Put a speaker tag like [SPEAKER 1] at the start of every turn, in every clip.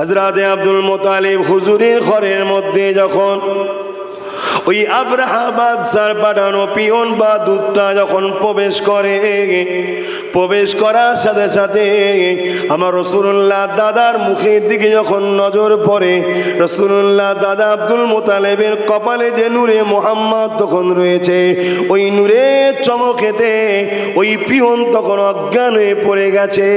[SPEAKER 1] হযরত Abdul Muttalib হুজুরের ঘরের মধ্যে যখন ওই আব্রাহা বাদশার পাঠানো পিয়ন বা দূতটা যখন প্রবেশ করে, প্রবেশ করার সাথে সাথে আমার রাসূলুল্লাহ দাদার মুখের দিকে যখন নজর পড়ে, রাসূলুল্লাহ দাদা আব্দুল মুত্তালিবের কপালে যে নূরে মুহাম্মদ তখন রয়েছে, ওই নূরের চমকেতে ওই পিয়ন তখন অজ্ঞান হয়ে পড়ে গেছে।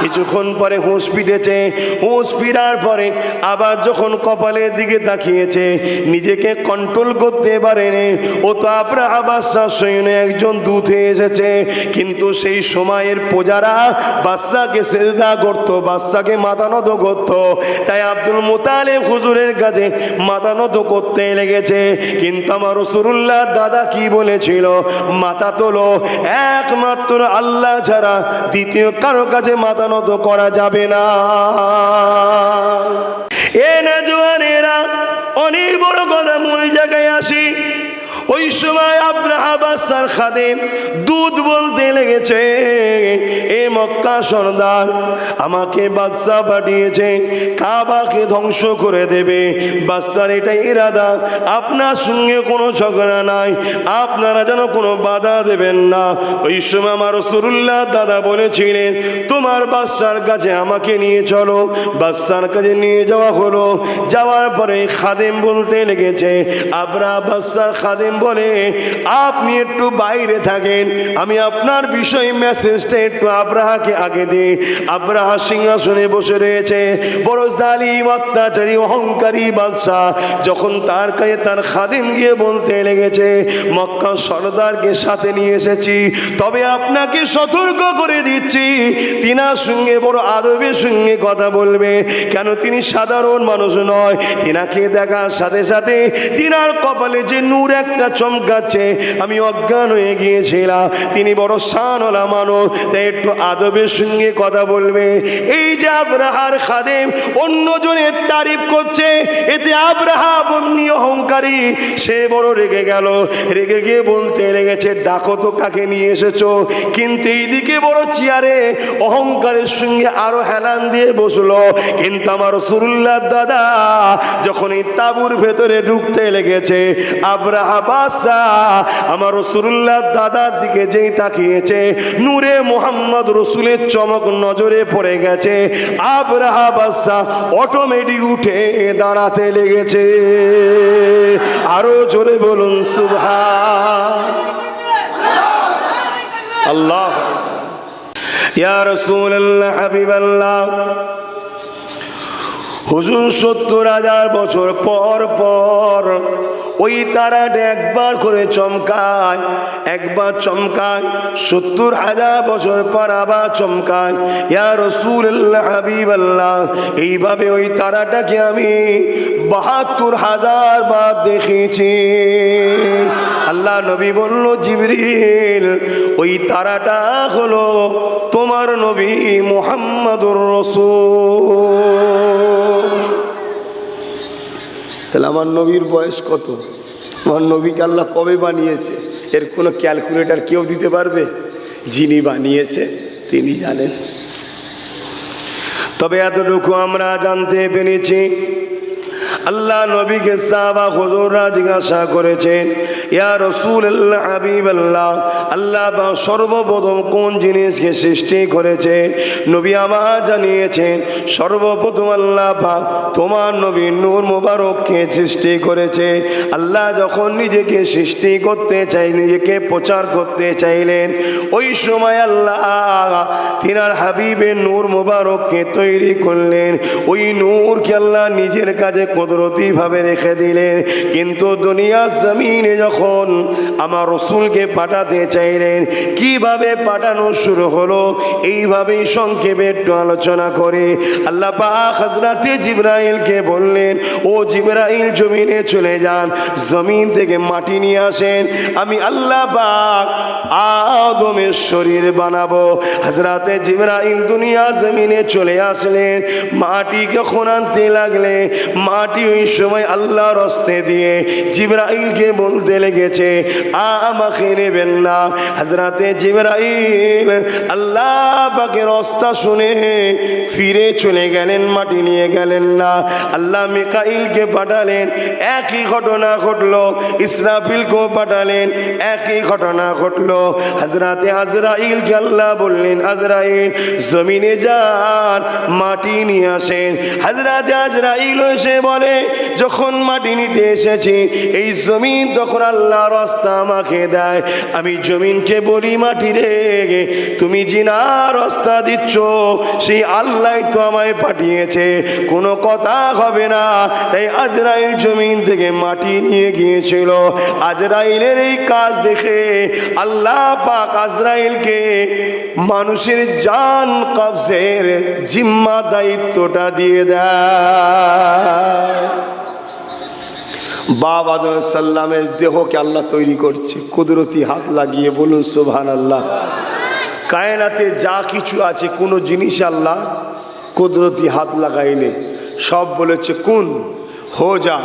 [SPEAKER 1] কিছুক্ষণ পরে হুঁশ ফিরেছে, হুঁশ ফিরার পরে আবার যখন কপালের দিকে তাকিয়েছে, নিজেকে কন্ট্রোল করতে পারেনি। ও তো আব্রাহা বাদশার সৈন্যে একজন দূত এসেছে, কিন্তু সেই সময়ের প্রজারা বাদশাকে সেজদা করত, বাদশাকে মাথা নত করত। তাই আব্দুল মুত্তালিব হুজুরের কাছে মাথা নত করতে লেগেছে। কিন্তু আমার রাসূলুল্লাহ দাদা কি বলেছিল? মাথা তোলো, একমাত্র আল্লাহ ছাড়া দ্বিতীয় কারো কাছে মাথা নত করা যাবে না। এ না জওয়ানেরা, অনেক বড় কথা মূল জায়গায় আসি। ওই সময় আব্রাহা বাদশার খাদেম দুধ বলতে লেগেছে, এ মক্কা সরদার, আমাকে বাদশা পাঠিয়েছে কাবাকে ধ্বংস করে দেবে। বাদশার এটাই ইরাদা, আপনার সঙ্গে কোনো ঝগড়া নাই, আপনারা যেন কোনো বাধা দেবেন না। ওই সময় আমার রাসূলুল্লাহ দাদা বলেছিলেন, তোমার বাদশার কাছে আমাকে নিয়ে চলো। বাদশার কাছে নিয়ে যাওয়া হলো। যাওয়ার পরে খাদেম বলতে লেগেছে, আব্রাহা বাদশার খাদেম বলে, আপনি একটু বাইরে থাকেন, আমি আপনার বিষয় মেসেজটা একটু আব্রাহাকে আগে দিই। আব্রাহা সিংহাসনে বসে রয়েছে, বড় জালিম অত্যাচারী অহংকারী বাদশাহ। যখন তার কাছে তার খাদেম গিয়ে বলতে লেগেছে, মক্কা সরদারকে সাথে নিয়ে এসেছি, তবে আপনাকে সতর্ক করে দিচ্ছি, তিনার সঙ্গে বড় আদবের সঙ্গে কথা বলবে। কেন? তিনি সাধারণ মানুষ নয়। তিনাকে দেখার সাথে সাথে তিনার কপালে যে নূর একটা চমকাচ্ছে, আমি অজ্ঞান হয়ে গিয়েছিলাম। তিনি বড় শানওয়ালা মানুষ, তাই একটু আদবের সঙ্গে কথা বলবে। এই যে আব্রাহার খাদেম অন্যজনের তারিফ করছে, এতে আব্রাহা বন্যী অহংকারী, সে বড় রেগে গেল। রেগে গিয়ে বলতে লেগেছে, ডাকো তো কাকে নিয়ে এসেছো। কিন্তু এইদিকে বড় চেয়ারে অহংকারের সঙ্গে আরো হেলান দিয়ে বসলো। কিন্তু আমার রাসূলুল্লাহ দাদা যখন এই তাঁবুর ভেতরে ঢুকতে লেগেছে, আব্রাহা বাদশাহ আমার রাসূলুল্লাহ দাদার দিকে যেই তাকিয়েছে, নূরে মুহাম্মদ রাসূলের চমক নজরে পড়ে গেছে। আব্রাহা বাদশাহ অটোমেটিক উঠে দাঁড়াতে লেগেছে। আরো জোরে বলুন সুবহানাল্লাহ। ইয়া রাসূলুল্লাহ, হাবিবাল্লাহ, হুজুর 70,000 বছর পর পর ওই তারাটা একবার করে চমকায়, একবার চমকায়, 70,000 বছর পর আবার চমকায়। ইয়া রাসূলুল্লাহ, হাবিবাল্লাহ, এইভাবে ওই তারাটাকে আমি 72,000 বার দেখেছি। আল্লাহ নবী বলল, জিবরিল, ওই তারাটা হলো তোমার নবী মুহাম্মদুর রাসূল। তাহলে আমার নবীর বয়স কত? আমার নবীকে আল্লাহ কবে বানিয়েছে এর কোনো ক্যালকুলেটর কেউ দিতে পারবে? যিনি বানিয়েছে তিনি জানেন। তবে এতটুকু আমরা জানতে পেরেছি, আল্লাহ নবীকে সাহাবা হুজুররা জিজ্ঞাসা করেছেন, ইয়া রাসূলুল্লাহ, হাবিবাল্লাহ, আল্লাহ পাক সর্বপ্রথম কোন জিনিসকে সৃষ্টি করেছে? নবী আমার জানিয়েছেন, সর্বপ্রথম আল্লাহ পাক তোমার নবী নূর মুবারককে সৃষ্টি করেছে। আল্লাহ যখন নিজেকে সৃষ্টি করতে চাই, নিজেকে প্রচার করতে চাইলেন, ওই সময় আল্লাহ তিনার হাবিবের নূর মুবারককে তৈরি করলেন। ওই নূরকে আল্লাহ নিজের কাছে কুদরতি ভাবে রেখে দিলেন। কিন্তু দুনিয়া জমিনে যখন আমার রাসূলকে পাঠাতে চাইলেন, কিভাবে পাঠানো শুরু হলো, এইভাবেই সংক্ষেপে একটু আলোচনা করে আল্লাহ পাক হযরতে জিবরাইলকে বললেন, ও জিবরাইল, জমিনে চলে যান, জমিন থেকে মাটি নিয়ে আসেন, আমি আল্লাহ পাক আদমের শরীর বানাবো। হযরতে জিবরাইল দুনিয়া জমিনে চলে আসলেন, মাটি যখন আনতে লাগলে, মাটি মাটি ওই সময় আল্লাহর হস্তে দিয়ে জিবরাইলকে বলতে লেগেছে, আমাকে নেবেন না। হযরতে জিবরাইল আল্লাহ পাকের হস্তা শুনে ফিরে চলে গেলেন, মাটি নিয়ে গেলেন না। আল্লাহ মিকাইলকে পাঠালেন, একই ঘটনা ঘটলো। ইসরাফিলকেও পাঠালেন, একই ঘটনা ঘটলো। হযরতে আজরাইলকে আল্লাহ বললেন, আজরাইল জমিনে যান, মাটি নিয়ে আসেন। হযরতে আজরাইল এসে বলে, যখন মাটি নিতে এসেছি এই জমিন তখন আল্লাহর রাস্তা আমাকে দেয়। আমি জমিনকে বলি, মাটি রে তুমি জিনার রাস্তা দিচ্ছ, সেই আল্লাহ তো আমায় পাঠিয়েছে, কোনো কথা হবে না। তাই আজরাইল জমিন থেকে মাটি নিয়ে গিয়েছিল। আজরাইলের এই কাজ দেখে আল্লাহ পাক আজরাইলকে মানুষের জান কবজের জিম্মা দায়িত্বটা দিয়ে দেয়। বাপ আদম সাল্লামের দেহকে আল্লাহ তৈরি করছে কুদরতি হাত লাগিয়ে, বলুন সুবহানাল্লাহ। কায়নাতে যা কিছু আছে কোনো জিনিস আল্লাহ কুদরতি হাত লাগাইলে, সব বলেছে কুন হো যা,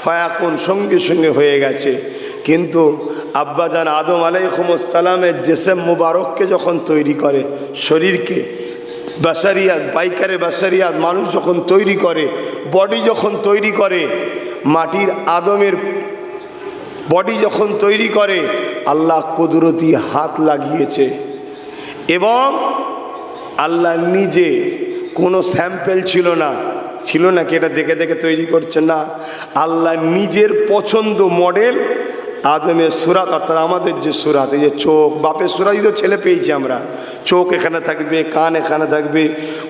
[SPEAKER 1] ফায়াকুন, সঙ্গে সঙ্গে হয়ে গেছে। কিন্তু আব্বাজান আদম আলাইহিস সালামের জিসম মুবারককে যখন তৈরি করে, শরীরকে বাশারিয়াত, বাইকারে বাশারিয়াত, মানুষ যখন তৈরি করে, বডি যখন তৈরি করে, মাটির আদমের বডি যখন তৈরি করে, আল্লাহ কুদরতি হাত লাগিয়েছে। এবং আল্লাহ নিজে, কোনো স্যাম্পেল ছিল না, ছিল নাকি এটা দেখে দেখে তৈরি করছে না, আল্লাহ নিজের পছন্দ মডেল আদমের সুরাত, অর্থাৎ আমাদের যে সুরাত, এই যে চোখ, বাপের সুরাতই তো ছেলে পেয়েছি আমরা। চোখ এখানে থাকবে, কান এখানে থাকবে,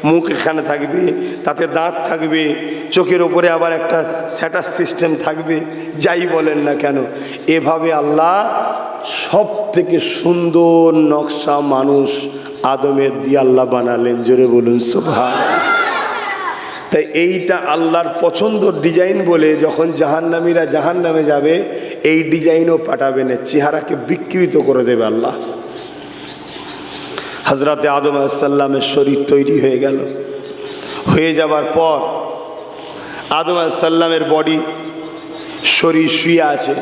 [SPEAKER 1] মুখ এখানে থাকবে, তাতে দাঁত থাকবে, চোখের ওপরে আবার একটা স্যাটার সিস্টেম থাকবে, যাই বলেন না কেন। এভাবে আল্লাহ সব থেকে সুন্দর নকশা মানুষ আদমের দিয়ে আল্লাহ বানালেন, জোরে বলুন সুবহানাল্লাহ। তাই এইটা আল্লাহর পছন্দর ডিজাইন বলে যখন জাহান্নামীরা জাহান্নামে যাবে, এই ডিজাইনও পাঠাবে না, চেহারাকে বিকৃত করে দেবে আল্লাহ। হযরতে আদম আলাইহিস সালামের শরীর তৈরি হয়ে গেল। হয়ে যাবার পর আদম আলাইহিস সালামের বডি, শরীর শুয়ে আছে,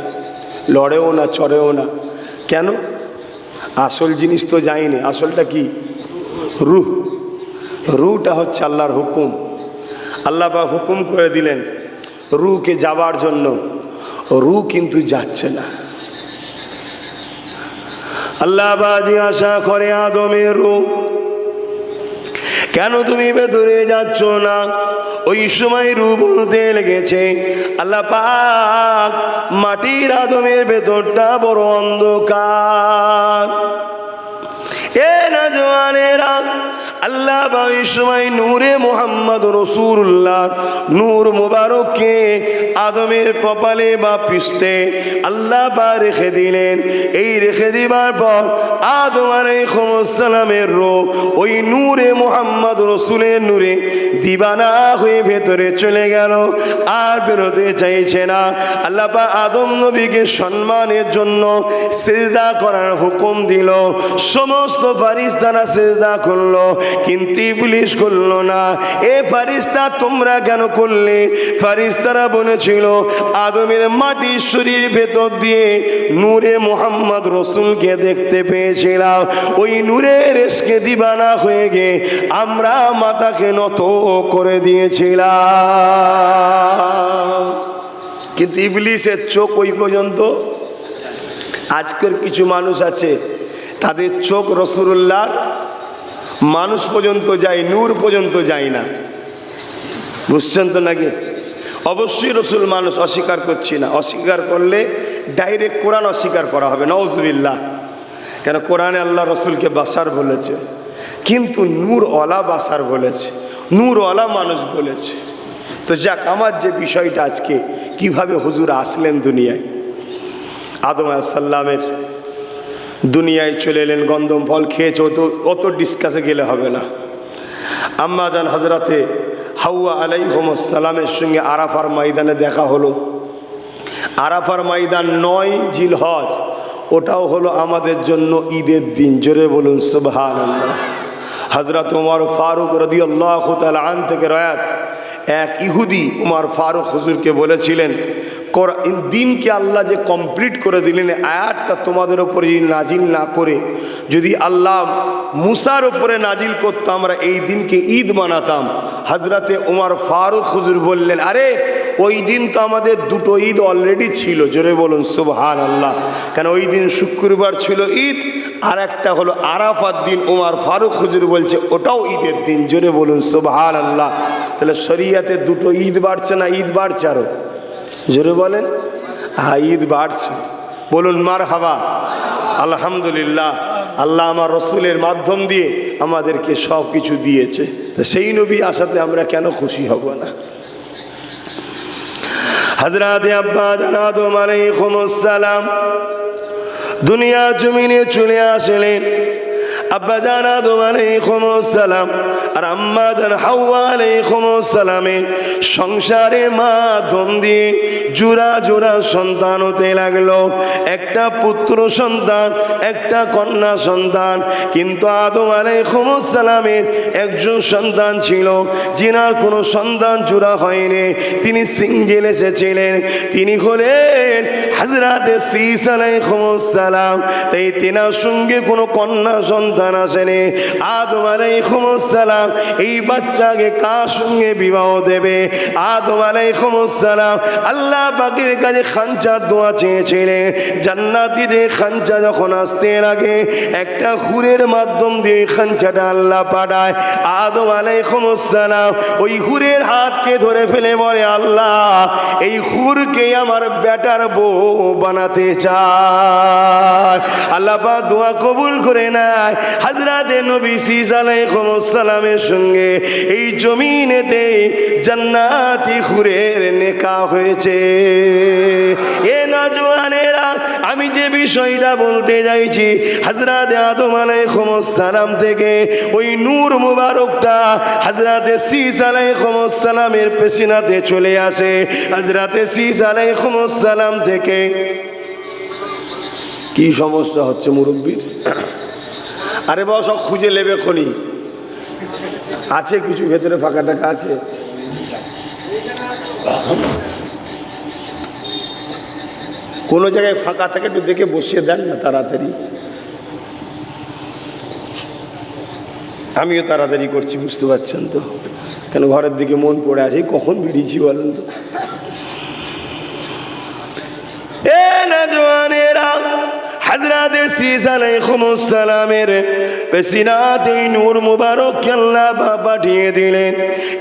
[SPEAKER 1] লড়েও না, চড়েও না। কেন? আসল জিনিস তো যায়নি। আসলটা কি? রূহ। রূহটা হচ্ছে আল্লাহর হুকুম। আল্লাহ পাক হুকুম করে দিলেন রূহকে যাবার জন্য, রূহ কিন্তু যাচ্ছে না। আল্লাহ বাজি আশা করে আদমের রূহ, কেন তুমি ভেতরে যাচ্ছ না? ওই সময় রূহ বলতে লেগেছে, আল্লাহ পাক মাটির আদমের ভেতরটা বড় অন্ধকার। এ নওজওয়ানেরা, আল্লাহ ওই সময় নূরে মুহাম্মদ রাসূলুল্লাহ নূর মুবারককে আদমের কপালে বা পৃষ্ঠে আল্লাহ বা রেখে দিলেন। এই রেখে দিবার পর আদম আলাইহিস সালামের রূহ ওই নূরে মুহাম্মদ রাসূলের নূরে দিবানা হয়ে ভেতরে চলে গেল, আর বেরোতে চাইছে না। আল্লাহ পাক আদম নবীকে সম্মানের জন্য সিজদা করার হুকুম দিল। সমস্ত ফেরেশতারা সিজদা করলো, কিন্তু ইবলিস করলো না। এ ফেরেশতা তোমরা কেন করলে? ফেরেশতারা বলেছিল আদমের মাটির শরীর ভেতর দিয়ে নূরে মুহাম্মদ রাসূলকে দেখতে পেয়েছিলাম, ওই নূরের ইশকে দিবানা হয়ে গিয়ে আমরা মাথাকে নত করে দিয়েছিলাম। কিন্তু ইবলিসের চোখ ওই পর্যন্ত। আজকের কিছু মানুষ আছে তাদের চোখ রাসূলুল্লাহর মানুষ পর্যন্ত যায়, নূর পর্যন্ত যায় না। বুঝছেন তো নাকি? অবশ্যই রসুল মানুষ, অস্বীকার করছি না। অস্বীকার করলে ডাইরেক্ট কোরআন অস্বীকার করা হবে, নাউজুবিল্লাহ। কেন? কোরআনে আল্লাহ রসুলকে বাসার বলেছে, কিন্তু নূরওয়ালা বাসার বলেছে, নূরওয়ালা মানুষ বলেছে। তো যাক, আমার যে বিষয়টা আজকে, কিভাবে হুজুর আসলেন দুনিয়ায়। আদম আলাইহিস সালামের দুনিয়ায় চলে এলেন, গন্ধম ফল খেয়েছে, অত ডিসকাসে গেলে হবে না। আম্মা জান হজরতে হাওয়া আলাইহিস সালামের সঙ্গে আরাফার ময়দানে দেখা হলো। আরাফার ময়দান 9 জিলহজ, ওটাও হলো আমাদের জন্য ঈদের দিন। জোরে বলুন সুবহানাল্লাহ। হযরত ওমর ফারুক রাদিয়াল্লাহু তাআলা আন থেকে রয়াত, এক ইহুদি উমর ফারুক হুজুরকে বলেছিলেন, দিনকে আল্লাহ যে কমপ্লিট করে দিলেন, আয়াতটা তোমাদের ওপরে নাজিল না করে যদি আল্লাহ মুসার ওপরে নাজিল করতো, আমরা এই দিনকে ঈদ মানাতাম। হজরতে উমর ফারুক হুজুর বললেন, আরে ওই দিন তো আমাদের দুটো ঈদ অলরেডি ছিল। জোরে বলুন সুবহানাল্লাহ। কেন ওই দিন শুক্রবার ছিল ঈদ, আর একটা হলো আরাফার দিন। উমর ফারুক হুজুর বলছে ওটাও ঈদের দিন। জোরে বলুন সুবহানাল্লাহ। তাহলে শরিয়াতে দুটো ঈদ বাড়ছে না ঈদ বাড়ছে? আরো জোরে বলেন। হ্যাঁ, ঈদ বাড়ছে। বলুন মারহাবা, আলহামদুলিল্লাহ। আল্লাহ আমার রসুলের মাধ্যম দিয়ে আমাদেরকে সব কিছু দিয়েছে, তো সেই নবী আসাতে আমরা কেন খুশি হব না? হযরত আব্বা আদম আলাইহিস সালাম দুনিয়া জমিনে চলে আসলেন। আব্বা জান আদম আলাইহিস সালাম আর আম্মা জান হাওয়া আলাইহিস সালামের সংসারের মাধ্যম দিয়ে জোড়া জোড়া সন্তান হতে লাগলো। একটা পুত্র সন্তান, একটা কন্যা সন্তান। কিন্তু আদম আলাইহিস সালামের একজন সন্তান ছিল, যিনার কোনো সন্তান জোড়া হয়নি, তিনি সিঙ্গেল এসেছিলেন। তিনি হলেন হযরত শীস আলাইহিস সালাম। তাই তেনার সঙ্গে কোনো কন্যা সন্তান আসেনি। আদম আলাইহিস সালাম এই বাচ্চাকে কার সঙ্গে বিবাহ দেবে? আদম আলাইহিস সালাম আল্লাহ পাকের কাছে খানচার দোয়া চেয়েছিলেন। জান্নাতীদের খানচা যখন আসতে লাগে, একটা হুরের মাধ্যম দিয়ে খানচাটা আল্লাহ পাঠায়। আদম আলাইহিস সালাম ওই হুরের হাতকে ধরে ফেলে বলে, আল্লাহ এই হুরকে আমার বেটার বউ বানাতে চায়। আল্লাহ পাক দোয়া কবুল করে নেয়। হযরত নবী শীস আলাইহিস সালামের সঙ্গে এই জমিনেতে জান্নাতি হুরের নিকাহ হয়েছে। এ নওজওয়ানেরা, আমি যে বিষয়টা বলতে যাইছি, হযরত আদম আলাইহিস সালাম থেকে ওই নূর মুবারকটা হযরত শীস আলাইহিস সালামের পেছনাতে চলে আসে। হযরত শীস আলাইহিস সালাম থেকে কি সমস্যা হচ্ছে মুরব্বির? আরে বাবা, সব খুঁজে নেবে খনি আছে, কিছু ভেতরে ফাঁকা টাকা আছে। কোনো জায়গায় ফাঁকা থাকে একটু দেখে বসিয়ে দেন না তাড়াতাড়ি। আমিও তাড়াতাড়ি করছি, বুঝতে পারছেন তো? কেন ঘরের দিকে মন পড়ে আছে, কখন বেরিয়েছি বলেন তো? এ নওজওয়ানেরা, হযরত শীস আলাইহিস সালামের পেছনাতে নূর মুবারক আল্লাহ পাঠিয়ে দিলেন।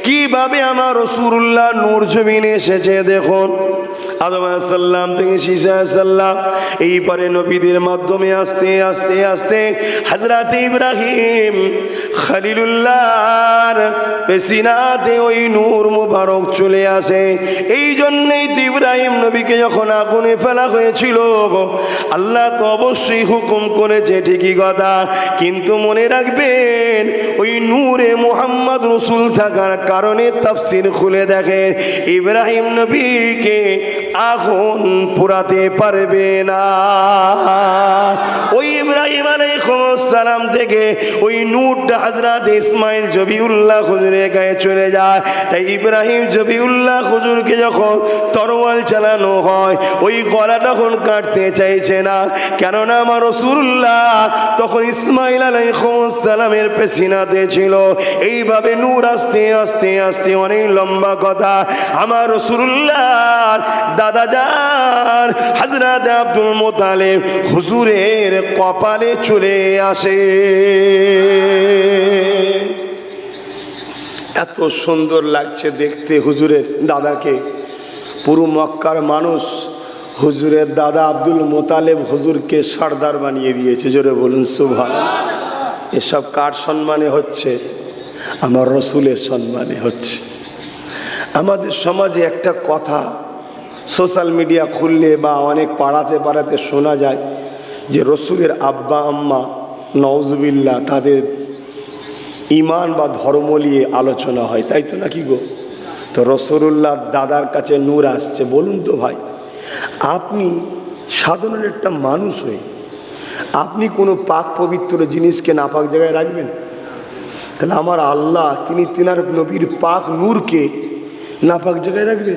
[SPEAKER 1] কিভাবে আমার রাসূলুল্লাহ নূর জমিনে এসেছে দেখুন। আদম আলাইহিস সালাম থেকে শীস আলাইহিস সালাম, এইবারে নবীদের মাধ্যমে আস্তে আস্তে আস্তে হযরত ইব্রাহিম খলিলুল্লাহর পেছনাতে ওই নূর মুবারক চলে আসে। এই জন্যই তো ইব্রাহিম নবীকে যখন আগুনে ফেলা হয়েছিল, আল্লাহ তো অবশ্যই হুকুম করেছে, ঠিকই কথা, কিন্তু মনে রাখবেন ওই নূরে মুহাম্মদ রাসূল থাকার কারণে তাফসীর খুলে দেখেন, ইব্রাহিম নবীকে আগুন পোড়াতে পারবে না। ওই ইব্রাহিম আলাইহিস সালাম থেকে ওই নূরটা হযরত ইসমাইল জবিউল্লাহ হুজুরের গায়ে চলে যায়। তাই ইব্রাহিম জবিউল্লাহ হুজুরকে যখন তরোয়াল চালানো হয়, ওই গলা তখন কাটতে চাইছে না, কেননা আমার রাসূলুল্লাহ তখন ইসমাইল আলাইহিস সালামের পেছনাতে ছিল। এইভাবে নূর আস্তে আস্তে আস্তে, অনেক লম্বা কথা, আমার রাসূলুল্লাহ দাদা যান হযরত আব্দুল মুত্তালিব হুজুরের কপালে চলে আসে। এত সুন্দর লাগছে দেখতে হুজুরের দাদাকে। পুরো মক্কার মানুষ হুজুরের দাদা আব্দুল মুত্তালিব হুজুরকে সর্দার বানিয়ে দিয়েছে। জোরে বলুন সুবহানাল্লাহ। এসব কার সম্মানে হচ্ছে? আমার রসুলের সম্মানে হচ্ছে। আমাদের সমাজে একটা কথা সোশ্যাল মিডিয়া খুললে বা অনেক পাড়াতে পাড়াতে শোনা যায় যে রসুলের আব্বা আম্মা নওজুবিল্লাহ তাদের ইমান বা ধর্ম নিয়ে আলোচনা হয়, তাই তো নাকি গো? তো রসুলুল্লাহ দাদার কাছে নূর আসছে। বলুন তো ভাই, আপনি সাধারণ একটা মানুষ হয়ে আপনি কোনো পাক পবিত্র জিনিসকে নাপাক জায়গায় রাখবেন? তাহলে আমার আল্লাহ তিনি তিনার নবীর পাক নূরকে নাপাক জায়গায় রাখবে?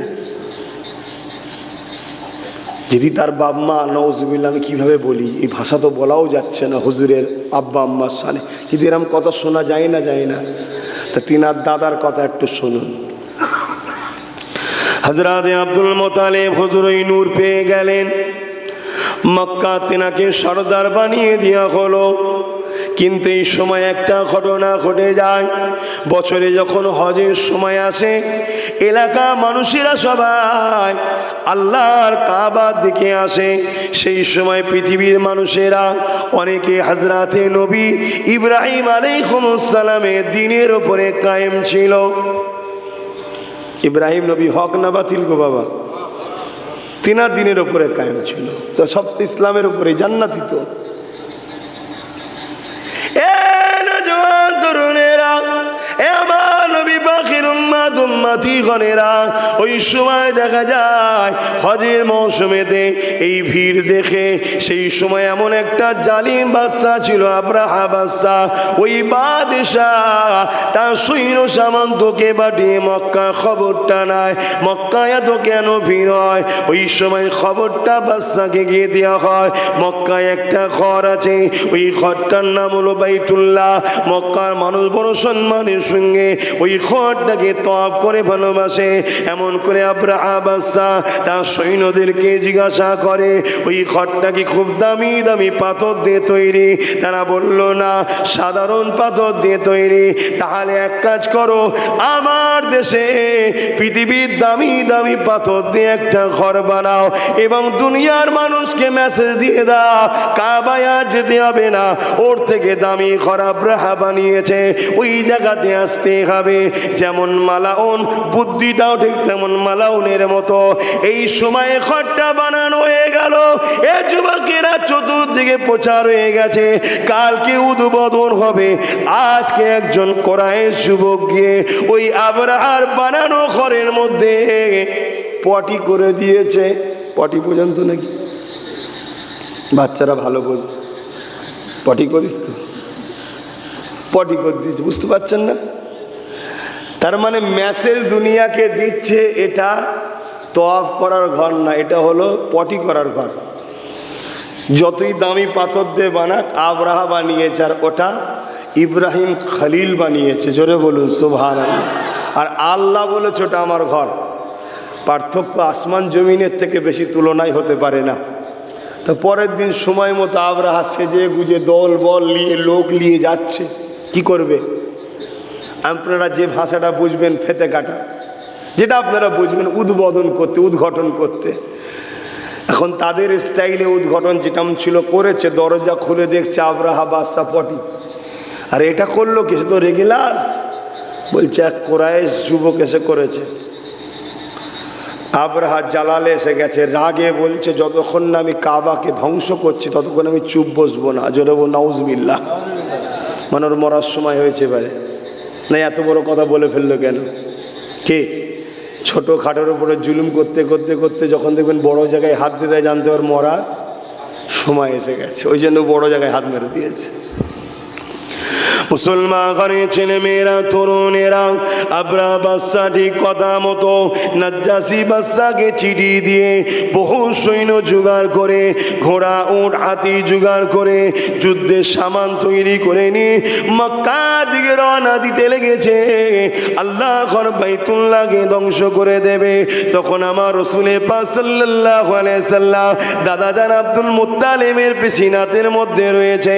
[SPEAKER 1] যদি তার বাপ মা, নওজুবিল্লাহ, আমি কীভাবে বলি, এই ভাষা তো বলাও যাচ্ছে না হুজুরের আব্বা আম্মার সামনে, কিন্তু এরকম কথা শোনা যায় না, যায় না। তা তিনার দাদার কথা একটু শুনুন। হযরত আব্দুল মুত্তালিব হুজুর ওই নূর পেয়ে গেলেন, মক্কা তিনাকে সরদার বানিয়ে দেওয়া হলো। কিন্তু এই সময় একটা ঘটনা ঘটে যায়। বছরে যখন হজের সময় আসে, এলাকা মানুষেরা সবাই আল্লাহর কাবার দিকে আসে। সেই সময় পৃথিবীর মানুষেরা অনেকে হযরতে নবী ইব্রাহিম আলাইহিস সালামের দ্বীনের উপরে কায়েম ছিল। ইব্রাহিম নবী হক না বাতিল গো বাবা? তিনার দ্বীনের উপরে কায়েম ছিল। তো সব তো ইসলামের উপরে, জান্নাতি তো। তরুণেরা, আমার নবী পাখির উম্মত উম্মতিগণেরা, ওই সময় দেখা যায় হজের মৌসুমেতে এই ভিড় দেখে সেই সময় এমন একটা জালিম বাদশা ছিল, আব্রাহা বাদশা। ওই বাদশাহ তার সৈন্য সামন্তকে পাঠিয়ে মক্কা খবরটা নেয়, মক্কায় এত কেন ভিড় হয়। ওই সময় খবরটা বাদশাকে গিয়ে দেওয়া হয়, মক্কায় একটা ঘর আছে, ওই ঘরটার নাম হলো বাইতুল্লাহ। মক্কার মানুষ বড় সম্মানের সঙ্গে ওই ঘরটাকে তওয়াফ করে ভালোবাসে। এমন করে আব্রাহা বাদশাহ তার সৈন্যদেরকে জিজ্ঞাসা করে, ওই ঘরটা কি খুব দামি দামি পাথর দিয়ে তৈরি? তারা বলল, না, সাধারণ পাথর দিয়ে তৈরি। তাহলে এক কাজ করো, আমার দেশে পৃথিবীর দামি দামি পাথর দিয়ে একটা ঘর বানাও এবং দুনিয়ার মানুষকে মেসেজ দিয়ে দাও কাবায় যেতে হবে না, ওর থেকে দামি ঘর আব্রাহা বানিয়েছে, ওই জায়গাতে আসতে হবে। যেমন মালাউন, বুদ্ধিটাও ঠিক তেমন মালাউনের মতো। এই সময়ে ঘরটা বানানো হয়ে গেল। এ যুবকেরা চতুর্দিকে প্রচার হয়ে গেছে, কালকে উদ্বোধন হবে। আজকে একজন কোরাইশ যুবক গিয়ে ওই আব্রাহার বানানো ঘরের মধ্যে পটি করে দিয়েছে। পটি পর্যন্ত নাকি বাচ্চারা ভালো বোঝে, পটি করিস তো, পটি করে দিয়েছে, বুঝতে পারছেন না? তার মানে মেসেজ দুনিয়াকে দিচ্ছে, এটা তওয়াফ করার ঘর না, এটা হলো পটি করার ঘর। যতই দামি পাথর দিয়ে বানাক, আব্রাহা বানিয়েছে, আর ওটা ইব্রাহিম খলিল বানিয়েছে। জোরে বলুন সুবহানাল্লাহ। আর আল্লাহ বলেছে ওটা আমার ঘর। পার্থক্য আসমান জমিনের থেকে বেশি তুলনায় হতে পারে না। তো পরের দিন সময় মতো আব্রাহা সেজে গুজে দল বল নিয়ে লোক নিয়ে যাচ্ছে। কি করবে? আপনারা যে ভাষাটা বুঝবেন, ফেতে কাটা, যেটা আপনারা বুঝবেন, উদ্বোধন করতে, উদ্ঘাটন করতে। এখন তাদের স্টাইলে উদ্ঘাটন যেটা ছিল করেছে, দরজা খুলে দেখছে আব্রাহা বাদশা পটি। আর এটা করলো কি? সে তো রেগুলার বলছে এক কোরাইশ যুবক এসে করেছে। আব্রাহা জালালে এসে গেছে, রাগে বলছে, যতক্ষণ না আমি কাবাকে ধ্বংস করছি ততক্ষণ আমি চুপ বসবো না। জোরে বলুন নাউজুবিল্লাহ। মানে ওর মরার সময় হয়েছে এবারে, না এত বড় কথা বলে ফেললো কেন? কে? ছোট খাটোর উপরে জুলুম করতে করতে করতে যখন দেখবেন বড় জায়গায় হাত দিতে দেয়, জানতে ওর মরার সময় এসে গেছে, ওই জন্য বড় জায়গায় হাত মেরে দিয়েছে। মুসলমান ঘরে ছেলে মেয়েরা, তরুণেরা আব্রাহা বাদশা ঠিক কথা মতো নাজ্জাসী বাদশাকে চিঠি দিয়ে বহু সৈন্য জোগাড় করে, ঘোড়া উট হাতি জোগাড় করে, যুদ্ধের সামান তৈরি করে নিয়ে মক্কা দিকে রওনা দিতে লেগেছে। আল্লাহ ঘর বাইতুল্লাহকে ধ্বংস করে দেবে। তখন আমার রাসূলে পাক সাল্লাল্লাহু আলাইহি সাল্লাম দাদা জান আব্দুল মুত্তালিবের পেশিনাতের মধ্যে রয়েছে।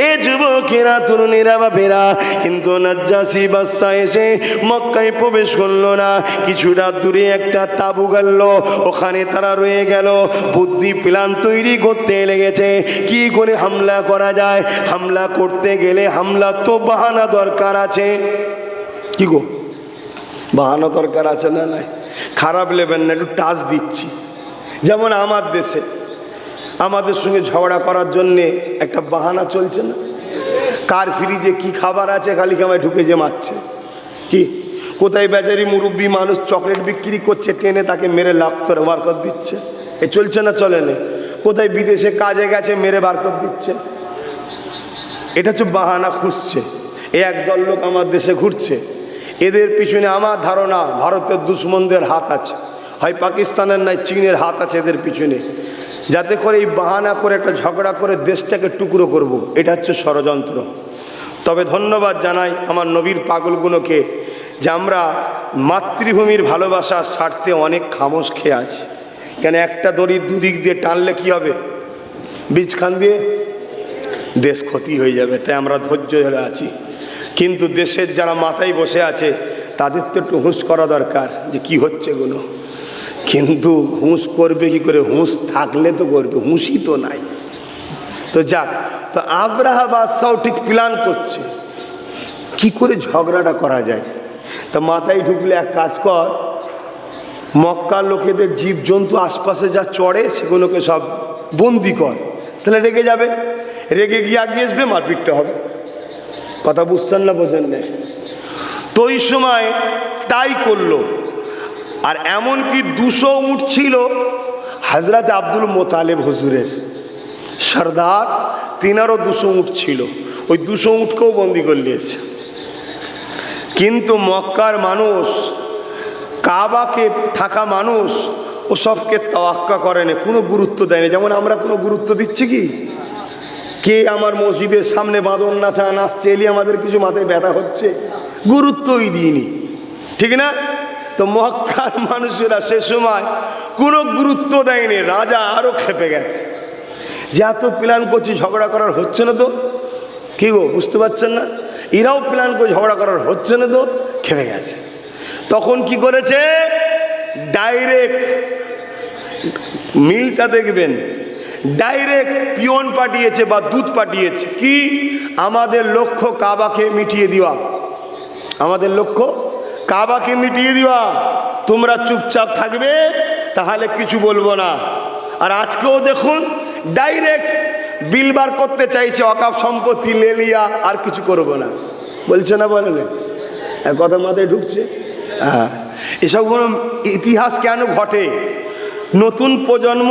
[SPEAKER 1] এ যুবকেরা, তরুণেরা, বাপেরা, কিন্তু নাজ্জাসী বাদশা এসে মক্কায় প্রবেশ করলো না। কিছুটা দূরে একটা তাঁবু গাড়ল, ওখানে তারা রয়ে গেল। বুদ্ধি প্ল্যান তৈরি করতে লেগেছে, কি করে হামলা করা যায়। হামলা করতে গেলে হামলা তো বাহানা দরকার আছে। কি গো, বাহানা দরকার আছে না? নাই, খারাপ নেবেন না, একটু টাচ দিচ্ছি। যেমন আমার দেশে আমাদের সঙ্গে ঝগড়া করার জন্যে একটা বাহানা চলছে না? কার ফ্রিজে কি খাবার আছে, খালি কামায় ঢুকে যে মারছে। কি কোথায় বেচারি মুরব্বী মানুষ চকলেট বিক্রি করছে, টেনে তাকে মেরে লাখ করে বার করে দিচ্ছে। এ চলছে না? চলে না? কোথায় বিদেশে কাজে গেছে, মেরে বার করে দিচ্ছে। এটা হচ্ছে বাহানা খুঁজছে। একদল লোক আমার দেশে ঘুরছে, এদের পিছনে আমার ধারণা ভারতের দুশ্মনদের হাত আছে, হয় পাকিস্তানের নাই চীনের হাত আছে এদের পিছনে, যাতে করে এই বাহানা করে একটা ঝগড়া করে দেশটাকে টুকরো করব। এটা হচ্ছে ষড়যন্ত্র। তবে ধন্যবাদ জানাই আমার নবীর পাগলগুলোকে যে আমরা মাতৃভূমির ভালোবাসার স্বার্থে অনেক খামোশ খেয়ে আছি। কেন একটা দড়ি দুদিক দিয়ে টানলে কি হবে? বীজখান দিয়ে দেশ ক্ষতি হয়ে যাবে। তাই আমরা ধৈর্য ধরে আছি। কিন্তু দেশের যারা মাথায় বসে আছে তাদের তো একটু হুঁশ করা দরকার যে কি হচ্ছে এগুলো। কিন্তু হুঁশ করবে কি করে? হুঁশ থাকলে তো করবে, হুঁশই তো নাই। তো যাক, তো আব্রাহা বাদশাও ঠিক প্ল্যান করছে কি করে ঝগড়াটা করা যায়। তা মাথায় ঢুকলে এক কাজ কর, মক্কার লোকেদের জীবজন্তু আশপাশে যা চড়ে সেগুলোকে সব বন্দি কর, তাহলে রেগে যাবে। রেগে গিয়ে আগিয়ে আসবে, মারপিটটা হবে। কথা বুঝছেন না বোঝেন না? তো ওই সময় তাই করলো। আর এমনকি 200 উট ছিল হযরত আব্দুল মোতালেব হুজুরের সর্দার, তিনারও 200 উট ছিল। ওই 200 উটকেও বন্দি করে নিয়েছে। কিন্তু মক্কার মানুষ, কাবাকে থাকা মানুষ, ও সবকে তাওয়াক্কা করে না, কোনো গুরুত্ব দেয় না। যেমন আমরা কোনো গুরুত্ব দিচ্ছি কি? কে আমার মসজিদের সামনে বাঁদর নাচছে এলি আমাদের কিছু মাথায় ব্যথা হচ্ছে, গুরুত্বই দিইনি, ঠিক না? তো মক্কার মানুষেরা সে সময় কোনো গুরুত্ব দেয়নি। রাজা আরো খেপে গেছে যে এত প্ল্যান করছি, ঝগড়া করার হচ্ছে না তো। কি গো, বুঝতে পারছেন না? এরাও প্ল্যান করে ঝগড়া করার হচ্ছে না তো, খেপে গেছে। তখন কি করেছে? ডাইরেক্ট মিলটা দেখবেন, ডাইরেক্ট পিয়ন পাঠিয়েছে বা দুধ পাঠিয়েছে। কি? আমাদের লক্ষ্য কাবাকে মিটিয়ে দেওয়া, আমাদের লক্ষ্য কাবাকে মিটিয়ে দেওয়া। তোমরা চুপচাপ থাকবে, তাহলে কিছু বলবো না। আর আজকেও দেখুন ডাইরেক্ট বিল বার করতে চাইছে, ওয়াকফ সম্পত্তি লেলিয়া, আর কিছু করবো না বলছে না, বলে না? কথা মাথায় ঢুকছে? হ্যাঁ, এসব ইতিহাস কেন ঘটে? নতুন প্রজন্ম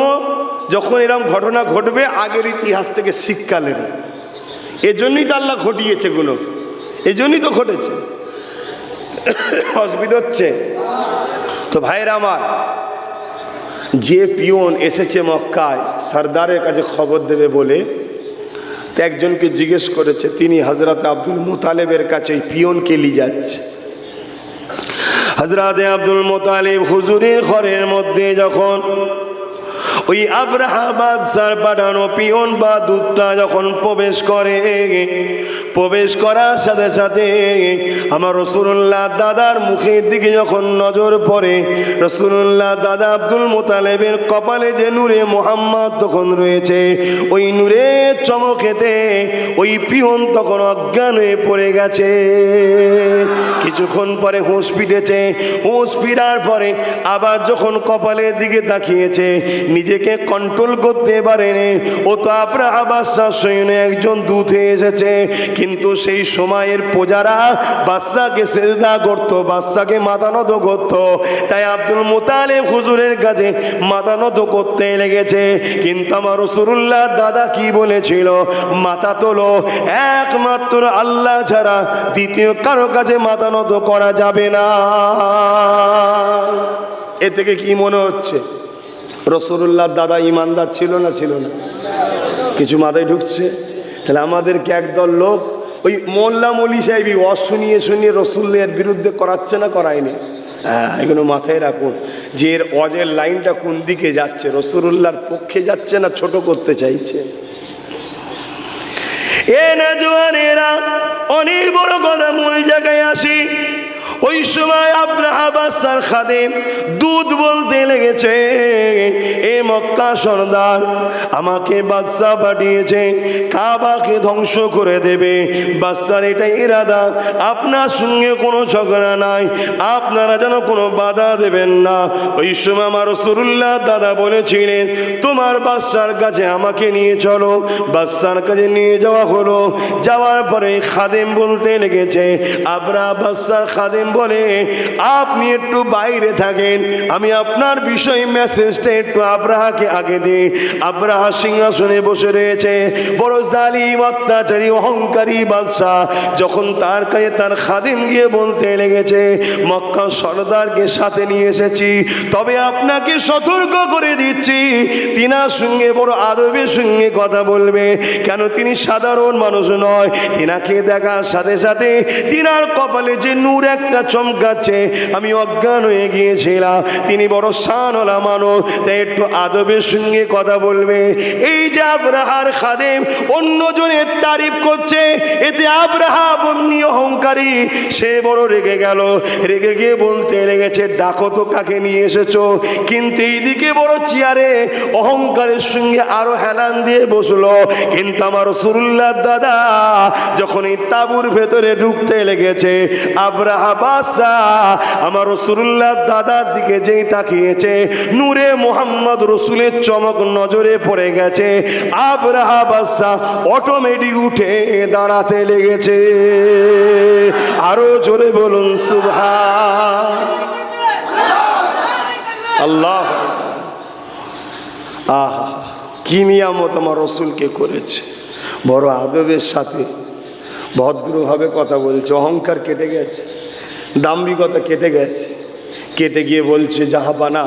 [SPEAKER 1] যখন এরকম ঘটনা ঘটবে আগের ইতিহাস থেকে শিক্ষা নেবে। এজন্যই তো আল্লাহ ঘটিয়েছে গুলো, এজন্যই তো ঘটেছে। অসুবিধা হচ্ছে তো ভাইরা আমার। যে পিয়ন এসেছে মক্কায় সরদারের কাছে খবর দেবে বলে, তো একজনকে জিজ্ঞেস করেছে, তিনি হযরত আব্দুল মোতালেবের কাছে এই পিয়নকে নিয়ে যাচ্ছে। হযরত আব্দুল মোতালেব হুজুরের ঘরের মধ্যে যখন ওই আব্রাহা বাদশার পাঠানো পিয়ন বা দূতটা যখন প্রবেশ করে, প্রবেশ করার সাথে সাথে আমার রাসূলুল্লাহ দাদার মুখের দিকে যখন নজর পড়ে, রাসূলুল্লাহ দাদা আব্দুল মোতালেবের কপালে যে নূরে মুহাম্মদ তখন রয়েছে, ওই নূরের চমকেতে ওই পিয়ন তখন অজ্ঞান হয়ে পড়ে গেছে। কিছুক্ষণ পরে হুঁশ ফিরেছে। হুঁশ ফিরার পরে আবার যখন কপালের দিকে তাকিয়েছে, নিজেকে কন্ট্রোল করতে পারেনি। ও তো আব্রাহা বাদশার সৈন্য একজন দূত এসেছে, কিন্তু সেই সময়ের প্রজারা বাদশাকে সেজদা করত, বাদশাকে মাথা নত করত। তাই আব্দুল মোতালেব হুজুরের কাছে মাথা নত করতে লেগেছে। কিন্তু আমার রাসূলুল্লাহ দাদা কি বলেছিল? মাথা তোলো, একমাত্র আল্লাহ ছাড়া দ্বিতীয় কারো কাছে মাথা নত করা যাবে না। এ থেকে কি মনে হচ্ছে? রাসূলুল্লাহ দাদা ইমানদার ছিল না? ছিল না? কিছু মাথায় ঢুকছে? তাহলে আমাদেরকে একদল লোক ওই মোল্লা মৌলী সাহেবই শুনিয়ে শুনিয়ে রাসূলের বিরুদ্ধে করাচ্ছে না, করায়নি? হ্যাঁ, এগুলো মাথায় রাখুন যে এর অজের লাইনটা কোন দিকে যাচ্ছে। রাসূলুল্লাহর পক্ষে যাচ্ছে না ছোট করতে চাইছে? এ না জওয়ানেরা, অনেক বড় কথা, মূল জায়গায় আসি। ওই সময় আব্রাহা বাদশার খাদেম দুধ বলতে লেগেছে, এ মক্কা সরদার, আমাকে বাদশা পাঠিয়েছে কাবাকে ধ্বংস করে দেবে। বাদশার এটাই ইরাদা, আপনার সঙ্গে কোনো ঝগড়া নাই, আপনারা যেন কোনো বাধা দেবেন না। ওই সময় আমার রাসূলুল্লাহ দাদা বলেছিলেন, তোমার বাদশার কাছে আমাকে নিয়ে চলো। বাদশার কাছে নিয়ে যাওয়া হলো। যাওয়ার পরে খাদেম বলতে লেগেছে, আব্রাহা বাদশার খাদেম বলে, আপনি একটু বাইরে থাকেন, আমি আপনার বিষয় মেসেজটা একটু আব্রাহাকে আগে দিই। আব্রাহা সিংহাসনে বসে রয়েছে, বড় জালিম অত্যাচারী অহংকারী বাদশাহ। যখন তার কাছে তার খাদিম গিয়ে বলতে লেগেছে, মক্কা সর্দারকে সাথে নিয়ে এসেছি, তবে আপনাকে সতর্ক করে দিচ্ছি, তিনার সঙ্গে বড় আদবের সঙ্গে কথা বলবে। কেন? তিনি সাধারণ মানুষ নয়। তিনাকে দেখার সাথে সাথে তিনার কপালে যে নূর একটা চমকাচ্ছে, আমি অজ্ঞান হয়ে গিয়েছিলাম। তিনি বড় শানওয়ালা মানুষ, তাই একটু আদবের সঙ্গে কথা বলবে। এই যে আব্রাহার খাদেম অন্যজনের তারিফ করছে, এতে আব্রাহা বন্যী অহংকারী, সে বড় রেগে গেল। রেগে গিয়ে বলতে লেগেছে, ডাকো তো কাকে নিয়ে এসেছো। কিন্তু এইদিকে বড় চেয়ারে অহংকারের সঙ্গে আরো হেলান দিয়ে বসলো। কিন্তু আমার রাসূলুল্লাহ দাদা যখন এই তাঁবুর ভেতরে ঢুকতে লেগেছে, আব্রাহা বাদশাহ আমার রাসূলুল্লাহ দাদার দিকে যেই তাকিয়েছে, নূরে মুহাম্মদ রাসূলের চমক নজরে পড়ে গেছে। আব্রাহা বাদশাহ অটোমেটিক উঠে দাঁড়াতে লেগেছে। আরো জোরে বলুন সুবহান আল্লাহ। আহা, কি নিয়ামত আমার রসুলকে করেছে। বড় আদবের সাথে ভদ্রভাবে কথা বলছে, অহংকার কেটে গেছে, দাম্ভিকতা কেটে গেছে। কেটে গিয়ে বলছে, জাহাবানা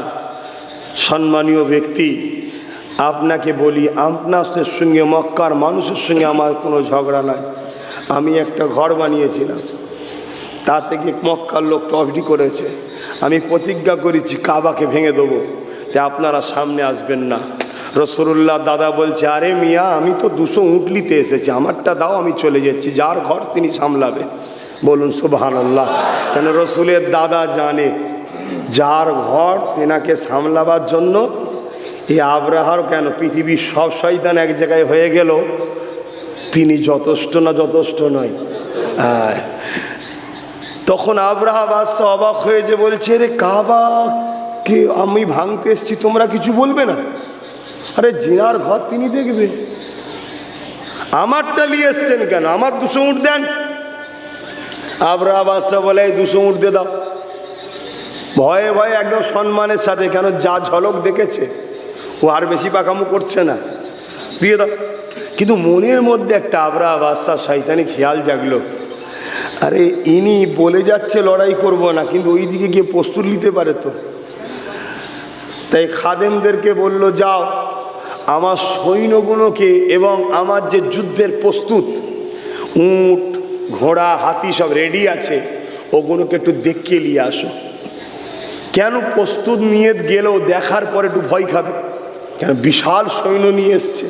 [SPEAKER 1] সম্মানীয় ব্যক্তি, আপনাকে বলি, আপনার সঙ্গে মক্কার মানুষের সঙ্গে আমার কোনো ঝগড়া নাই। আমি একটা ঘর বানিয়েছিলাম, তা থেকে মক্কার লোক টফডি করেছে। আমি প্রতিজ্ঞা করেছি কাবাকে ভেঙে দেবো, তাই আপনারা সামনে আসবেন না। রাসূলুল্লাহ দাদা বলছে, আরে মিয়া, আমি তো 200 উট নিতে এসেছি, আমারটা দাও, আমি চলে যাচ্ছি, যার ঘর তিনি সামলাবে। বলুন সুবহানাল্লাহ। কেন? রসুলের দাদা জানে যার ঘর তেনাকে সামলাবার জন্য এই আব্রাহার, কেন পৃথিবীর সব শয়তান এক জায়গায় হয়ে গেল, তিনি যথেষ্ট না? যথেষ্ট নয়। তখন আব্রাহা বাদশাহ অবাক হয়ে যে বলছে, রে কাবাকে আমি ভাঙতে এসেছি, তোমরা কিছু বলবে না? আরে জিনার ঘর তিনি দেখবে, আমারটা নিয়ে এসছেন কেন? আমার 200 উট দেন। আব্রাহা বাদশাহ বলে, এই 200 উট দিয়ে দাও। ভয়ে ভয়ে একদম সম্মানের সাথে, কেন যা ঝলক দেখেছে, ও আর বেশি পাকামো করছে না, দিয়ে দাও। কিন্তু মনের মধ্যে একটা আব্রাহা বাদশাহ শয়তানি খেয়াল জাগলো, আরে ইনি বলে যাচ্ছে লড়াই করব না, কিন্তু ওই দিকে গিয়ে প্রস্তুত নিতে পারে তো। তাই খাদেমদেরকে বলল, যাও আমার সৈন্যগুলোকে এবং আমার যে যুদ্ধের প্রস্তুত উট ঘোড়া হাতি সব রেডি আছে, ওগুলোকে একটু দেখিয়ে নিয়ে আসো। কেন? প্রস্তুত নিয়ে গেলেও দেখার পরে একটু ভয় খাবে, কেন বিশাল সৈন্য নিয়ে এসছে।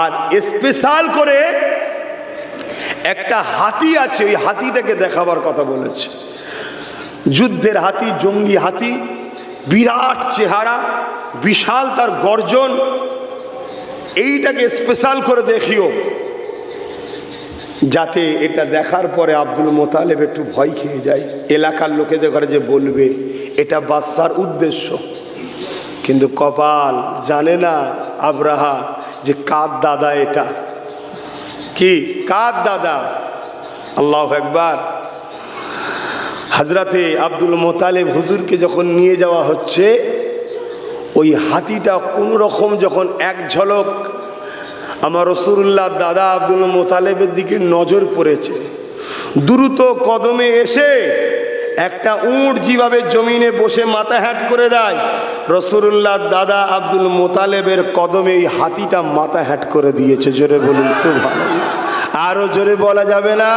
[SPEAKER 1] আর স্পেশাল করে একটা হাতি আছে, ওই হাতিটাকে দেখাবার কথা বলেছে। যুদ্ধের হাতি, জঙ্গি হাতি, বিরাট চেহারা, বিশাল তার গর্জন, এইটাকে স্পেশাল করে দেখিও, যাতে এটা দেখার পরে আব্দুল মোতালেব একটু ভয় খেয়ে যায়, এলাকার লোকেদের ঘরে যে বলবে এটা বাদশার উদ্দেশ্য। কিন্তু কপাল, জানে না আব্রাহা যে কার দাদা এটা, কি কার দাদা। আল্লাহু আকবার। হযরতে আব্দুল মোতালেব হুজুরকে যখন নিয়ে যাওয়া হচ্ছে, ওই হাতিটা কোনো রকম যখন এক ঝলক আমার রাসূলুল্লাহ দাদা আব্দুল মোতালেবের দিকে নজর পড়েছে, দ্রুত কদমে এসে একটা উট যেভাবে জমিনে বসে মাথা হ্যাট করে দেয়, রাসূলুল্লাহ দাদা আব্দুল মোতালেবের কদমে এই হাতিটা মাথা হ্যাট করে দিয়েছে। জোরে বলুন সুবহানাল্লাহ। আরো জোরে বলা যাবে না?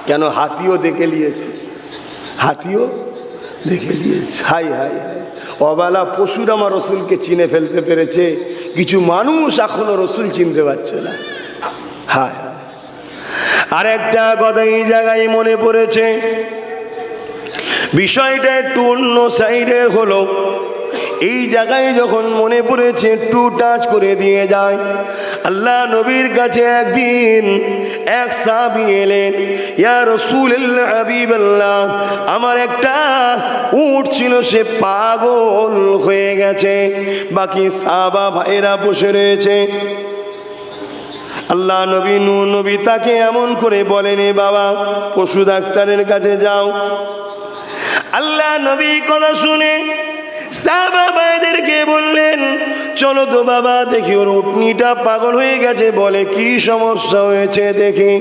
[SPEAKER 1] কেন? হাতিও দেখে নিয়েছে, হাতিও দেখে নিয়েছে। হাই হাই হাই, অবালা পশুর আমার রসুলকে চিনে ফেলতে পেরেছে, কিছু মানুষ এখনো রসুল চিনতে পারছে না। হায় হায়। আর একটা কথা এই জায়গায় মনে পড়েছে, বিষয়টা একটু অন্য সাইডে হলো। এই জায়গায় যখন মনে পড়েছে একটু টাচ করে দিয়ে যায়। আল্লাহ নবীর কাছে একদিন এক সাহাবী এলেন, ইয়া রাসূলুল্লাহ হাবিবাল্লাহ, আমার একটা উট ছিল, সে পাগল হয়ে গেছে। বাকি সাহাবা ভাইরা বসে রয়েছে। আল্লাহ নবী নূহ নবী তাকে এমন করে বলেন, এ বাবা পশু ডাক্তারের কাছে যাও। আল্লাহ নবী কথা শুনে সাহাবা ভাইদেরকে বললেন, চলো তো বাবা দেখি ওর উটনিটা পাগল হয়ে গেছে, বলে কি সমস্যা হয়েছে দেখি।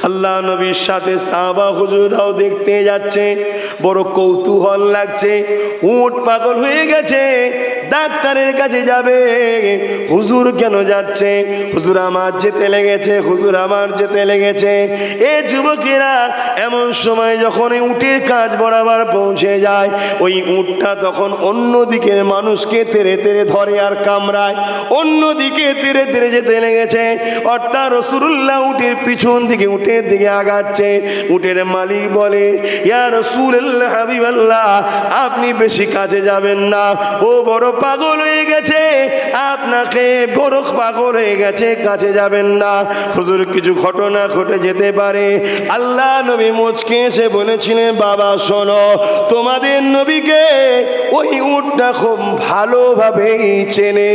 [SPEAKER 1] আল্লাহ নবীর সাথে সাহাবা হুজুরাও দেখতে যাচ্ছে, বড় কৌতূহল লাগছে। উট পাগল হয়ে গেছে, ডাক্তারের কাছে যাবে। হুজুর কেন যাচ্ছে? হুজুর আমার যেতে লেগেছে, হুজুর আমার যেতে লেগেছে। এ যুবকেরা এমন সময় যখন উটের কাজ বরাবর পৌঁছে যায়, ওই উটটা তখন অন্যদিকে মানুষকে তেড়ে তেড়ে ধরে আর কামড়ায়, অন্যদিকে তেড়ে তেড়ে যেতে লেগেছে। অর্থাৎ রাসূলুল্লাহ উটের পিছন দিকে উটের দিকে আগাচ্ছে। উটের মালিক বলে, ইয়া রাসূলুল্লাহ হাবিবাল্লাহ, আপনি বেশি কাছে যাবেন না, ও বড় পাগল হয়ে গেছে, আপনাকে বড় পাগল হয়ে গেছে, কাছে যাবেন না, হুজুর কিছু ঘটনা ঘটে যেতে পারে। আল্লাহ নবী মুচকে এসে বলেছিলেন, বাবা শোনো, তোমাদের নবীকে ওই উটটা খুব ভালোভাবেই চেনে।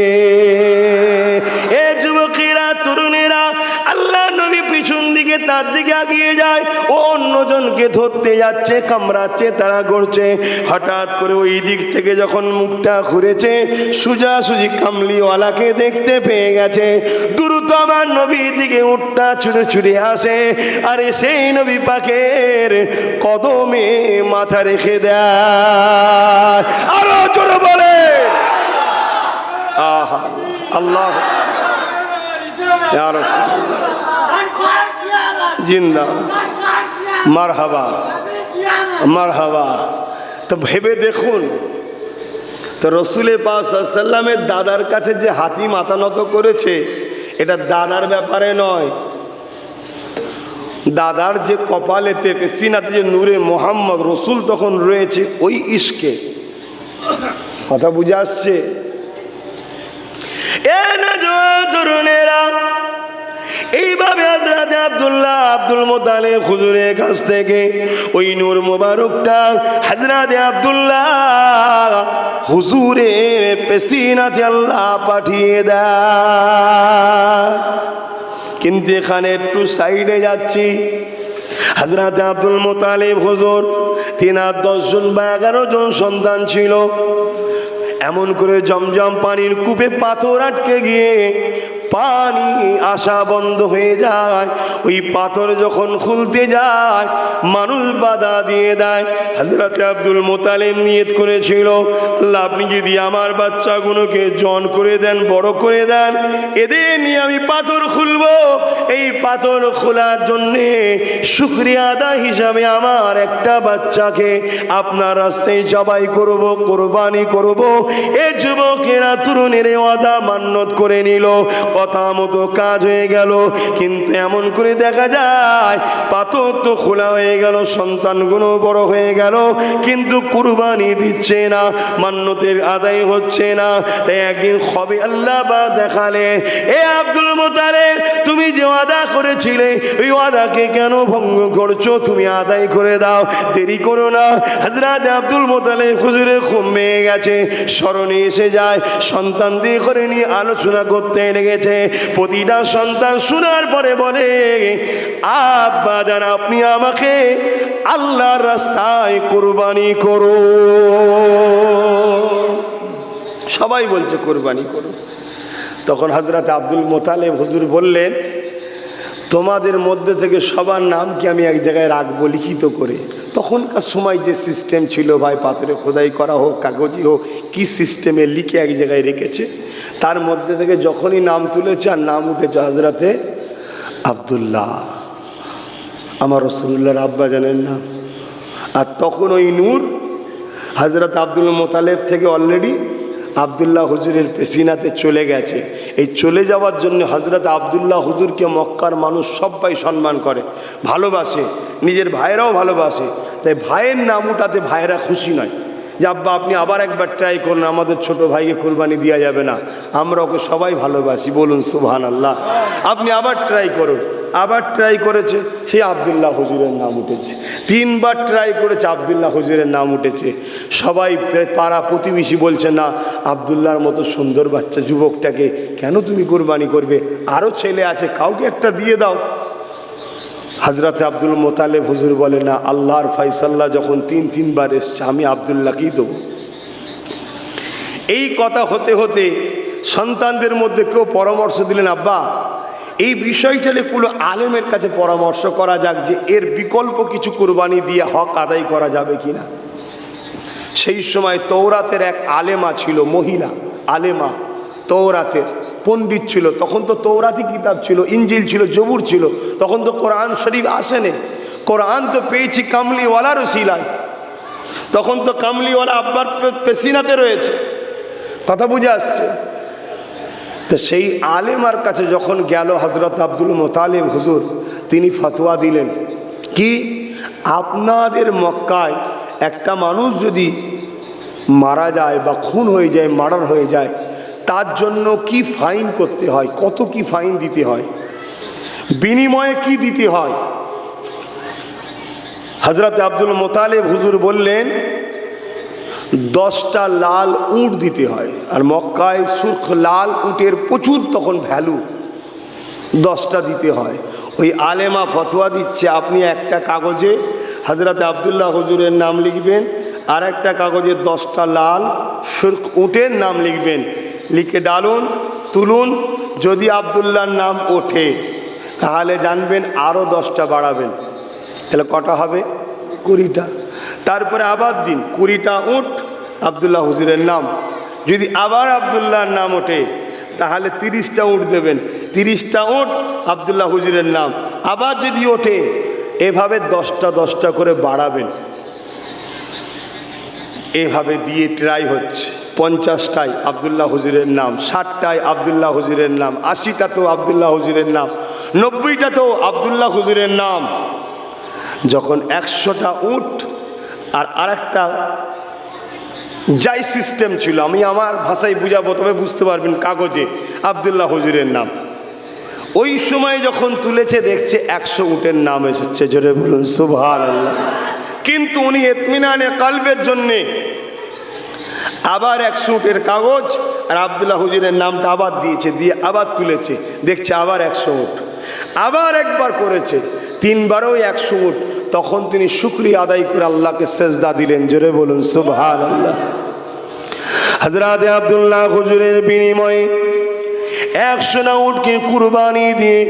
[SPEAKER 1] এ যুবকেরা, তরুণেরা, আল্লাহ নবী পিছন দিকে তার দিকে এগিয়ে যায়, ও অন্যজনকে ধরতে যাচ্ছে, কামড়াচ্ছে, তারা করছে। হঠাৎ করে ওই দিক থেকে যখন মুখটা ঘুরেছে, সোজাসুজি কামলিওয়ালাকে দেখতে পেয়ে গেছে। দ্রুত আমার নবীর দিকে উটটা ছুটে ছুটে আসে, আরে সেই নবী পাকের কদমে মাথা রেখে দেয়। আরো জোরে বলে আহা আল্লাহ ইয়া রাসূলুল্লাহ জিন্দা মারহাবা মারহাবা। তো ভেবে দেখুন, তো রসুলের পাক সাল্লাল্লাহু আলাইহি ওয়াসাল্লামের দাদার কাছে যে হাতি মাথা নত করেছে, এটা দাদার ব্যাপারে নয়, দাদার যে কপালেতে সিনাতে যে নূরে মোহাম্মদ রসুল তখন রয়েছে, ওই ইশকে। কথা বুঝে আসছে? এ নওজোয়ান তরুণেরা, এইভাবে হযরত আব্দুল মুত্তালিব হুজুরের কাছ থেকে ওই নূর মোবারকটা হযরত আব্দুল্লাহ হুজুরের পেশিনাতে আল্লাহ পাঠিয়ে দেয়। কিন্তু এখানে একটু সাইডে যাচ্ছি। হযরত আব্দুল মুত্তালিব হুজুর, তিনার 10 জন বা 11 জন সন্তান ছিল। এমন করে জমজম পানির কূপে পাথর আটকে গিয়ে পানি আসা বন্ধ হয়ে যায়। ওই পাথর যখন খুলতে যায়, মানুষ বাধা দিয়ে দেয়। হযরত আব্দুল মুত্তালিব নিয়ত করেছিল, আল্লাহ আপনি যদি আমার বাচ্চাগুলোকে জন করে দেন, বড় করে দেন, এদের নিয়ে আমি পাথর খুলবো। এই পাথর খোলার জন্যে শুকরিয়া আদায় হিসাবে আমার একটা বাচ্চাকে আপনার রাস্তায় জবাই করব, কোরবানি করব। এ যুবকেরা, তরুণের ওয়াদা মান্যত করে নিল, কথা মতো কাজ হয়ে গেল। কিন্তু এমন করে দেখা যায়, পাথর তো খোলা হয়ে গেল, সন্তানগুলো বড় হয়ে গেল, কিন্তু কুরবানি দিচ্ছে না, মান্যতের আদায় হচ্ছে না। তাই একদিন খবে আল্লাহ বা দেখালে, এ আব্দুল মুত্তালিব, তুমি যে ওয়াদা করেছিলে, ওই ওয়াদাকে কেন ভঙ্গ করছো? তুমি আদায় করে দাও, দেরি করো না। হযরত আব্দুল মুত্তালিব হুজুরের ঘুম ভেঙে গেছে, স্মরণে এসে যায়, সন্তান দিয়ে করে নিয়ে আলোচনা করতে লেগেছে। প্রতিটা সন্তান শোনার পরে বলে, আব্বা জান, আপনি আমাকে আল্লাহর রাস্তায় কুরবানি করো। সবাই বলছে কুরবানি করো। তখন হযরত আব্দুল মুত্তালিব হুজুর বললেন, তোমাদের মধ্যে থেকে সবার নাম কি আমি এক জায়গায় রাখবো লিখিত করে? তখনকার সময় যে সিস্টেম ছিল ভাই, পাথরে খোদাই করা হোক, কাগজি হোক, কি সিস্টেমে লিখে এক জায়গায় রেখেছে, তার মধ্যে থেকে যখনই নাম তুলেছে আর নাম উঠেছে হযরতে আব্দুল্লাহ, আমার রাসূলুল্লাহর আব্বা জানেন নাম। আর তখন ওই নূর হযরত আব্দুল মুত্তালিব থেকে অলরেডি আব্দুল্লাহ হুজুরের পেশিনাতে চলে গেছে। এই চলে যাওয়ার জন্য হযরত আব্দুল্লাহ হুজুরকে মক্কার মানুষ সবাই সম্মান করে, ভালোবাসে, নিজের ভাইয়েরাও ভালোবাসে। তাই ভাইয়ের নাম উঠাতে ভাইয়েরা খুশি নয় যে আব্বা আপনি আবার একবার ট্রাই করুন, আমাদের ছোট ভাইকে কুরবানি দেওয়া যাবে না, আমরা ওকে সবাই ভালোবাসি, বলুন সুবহানাল্লাহ। আপনি আবার ট্রাই করুন। আবার ট্রাই করেছে, সেই আবদুল্লাহ হুজুরের নাম উঠেছে। 3 বার ট্রাই করেছে, আবদুল্লাহ হুজুরের নাম উঠেছে। সবাই পাড়া প্রতিবেশী বলছে, না, আবদুল্লাহর মতো সুন্দর বাচ্চা যুবকটাকে কেন তুমি কোরবানি করবে? আরও ছেলে আছে, কাউকে একটা দিয়ে দাও। হজরত আব্দুল মোতালেব হুজুর বলে, না, আল্লাহর ফয়সাল্লাহ যখন 3 বার এসছে, আমি আবদুল্লাহকেই দেবো। এই কথা হতে হতে সন্তানদের মধ্যে কেউ পরামর্শ দিলেন, আব্বা এই বিষয়টা কোনো আলেমের কাছে পরামর্শ করা যাক যে এর বিকল্প কিছু কোরবানি দিয়ে হক আদায় করা যাবে কিনা। সেই সময় তৌরাতের এক আলেমা ছিল, মহিলা আলেমা, তৌরাতের পণ্ডিত ছিল। তখন তো তৌরাতি কিতাব ছিল, ইঞ্জিল ছিল, জবুর ছিল, তখন তো কোরআন শরীফ আসেনি। কোরআন তো পেয়েছি কামলিওয়ালার ওসিলায়, তখন তো কামলিওয়ালা আব্বার পেশিনাতে রয়েছে। কথা বুঝে আসছে? তো সেই আলেমার কাছে যখন গেল হজরত আব্দুল মোতালেব হুজুর, তিনি ফতোয়া দিলেন কি, আপনাদের মক্কায় একটা মানুষ যদি মারা যায় বা খুন হয়ে যায়, মার্ডার হয়ে যায়, তার জন্য কি ফাইন করতে হয়, কত কি ফাইন দিতে হয়, বিনিময়ে কি দিতে হয়। হজরত আব্দুল মোতালেব হুজুর বললেন 10টা লাল উট দিতে হয়। আর মক্কায় সুরখ লাল উটের প্রচুর তখন ভ্যালু, 10টা দিতে হয়। ওই আলেমা ফতোয়া দিচ্ছে, আপনি একটা কাগজে হজরত আবদুল্লাহ হুজুরের নাম লিখবেন, আর একটা কাগজে 10টা লাল সুরখ উটের নাম লিখবেন, লিখে ডালুন, তুলুন। যদি আবদুল্লাহর নাম ওঠে তাহলে জানবেন আরও 10টা বাড়াবেন, তাহলে কটা হবে? 20টা। তারপরে আবার দিন 20টা উট আবদুল্লাহ হুজুরের নাম। যদি আবার আবদুল্লাহর নাম ওঠে তাহলে 30টা উট দেবেন, 30টা উট আবদুল্লাহ হুজুরের নাম। আবার যদি ওঠে, এভাবে 10টা করে বাড়াবেন। এভাবে দিয়ে ট্রাই হচ্ছে। 50টায় আবদুল্লাহ হুজুরের নাম, 60টায় আবদুল্লাহ হুজুরের নাম, 80টা তো আবদুল্লাহ হুজুরের নাম, 90টা তো আবদুল্লাহ হুজুরের নাম। যখন 100টা উট আর আরেকটা যাই সিস্টেম ছিল, আমি আমার ভাষায় বুঝাবো, তবে বুঝতে পারবেন, কাগজে আবদুল্লাহ হুজুরের নাম। ওই সময় যখন তুলেছে দেখছে 100 উটের নাম এসেছে, জোরে বলুন সুবহানাল্লাহ। কিন্তু উনি ইতমিনানে কলবের জন্যে আবার 100 উটের কাগজ আর আবদুল্লাহ হুজুরের নামটা আবার দিয়েছে, দিয়ে আবার তুলেছে, দেখছে আবার 100 উট। আবার একবার করেছে, 3 বারও 100 উট। তখন তিনি শুকরিয়া আদায় করে আল্লাহকে সেজদা দিলেন, জোরে বলুন সুবহানাল্লাহ। হযরত আব্দুল্লাহ হুজুরের বিনিময়ে 100টা উটকে কুরবানি দিয়ে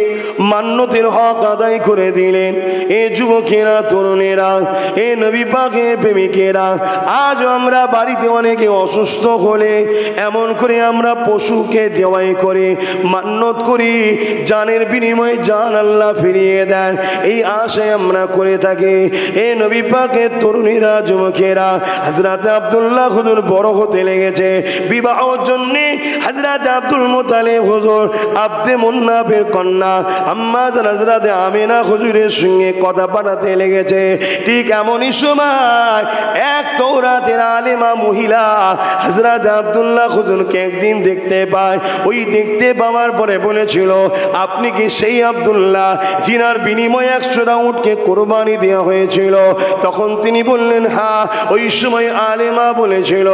[SPEAKER 1] মান্নতের হক আদায় করে দিলেন। এ যুবকেরা, তরুণেরা, এ নবী পাকের প্রেমিকেরা, আজ আমরা বাড়িতে অনেকে অসুস্থ হলে এমন করে আমরা পশুকে জবাই করে মান্নত করি, জানের বিনিময়ে জান আল্লাহ ফিরিয়ে দেন, এই আশায় আমরা করে থাকি। এ নবী পাকের তরুণীরা, যুবকেরা, হযরত আব্দুল্লাহ হুজুর বড় হতে লেগেছে। বিবাহের জন্য হযরত আব্দুল মুতালিব হুজুর আব্দে মুন্নাফের কন্যা আম্মা জান হযরত আমিনা হুজুরের সঙ্গে কথা পাঠাতে লেগেছে। ঠিক এমনই সময় এক তৌরাতের আলেমা মহিলা হযরত আব্দুল্লাহ হুজুরকে একদিন দেখতে পায়। ওই দেখতে পাওয়ার পরে বলেছিল, আপনি কি সেই আব্দুল্লাহ যিনার বিনিময়ে 100টা উটকে কোরবানি দেওয়া হয়েছিল? তখন তিনি বললেন, হ্যাঁ। ওই সময় আলেমা বলেছিল,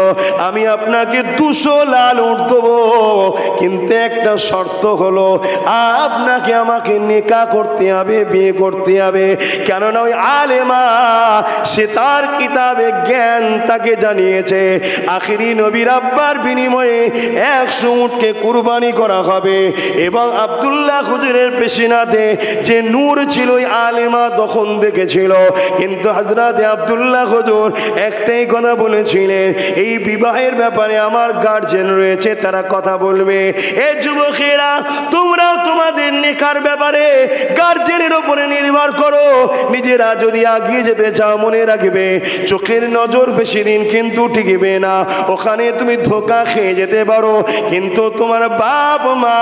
[SPEAKER 1] আমি আপনাকে 200 লাল উট দেবো, কিন্তু একটা শর্ত হলো, আপনাকে আমাকে নিকাহ করতে হবে, বিয়ে করতে হবে। কেননা ওই আলেমা সে তার কিতাবে জ্ঞান তাকে জানিয়েছে আখিরি নবীর আব্বার বিনিময়ে 100 উটকে কুরবানি করা হবে। এবং আব্দুল্লাহ হুজুরের পেশিনাতে যে নূর ছিল ওই আলেমা তখন দেখেছিল। কিন্তু হযরত আব্দুল্লাহ হুজুর একটাই কথা বলেছিলেন, এই বিবাহের ব্যাপারে আমার গার্জিয়ান রয়েছে, তারা কথা বলবে। এ যুবকেরা, তোমরাও তোমাদের নেকার ব্যাপারে গার্জিয়ানের উপরে নির্ভর করো। নিজেরা যদি এগিয়ে যেতে চাও, মনে রাখবে চোখের নজর বেশি দিন কিন্তু টিকবে না, ওখানে তুমি ধোঁকা খেয়ে যেতে পারো, কিন্তু তোমার বাপ মা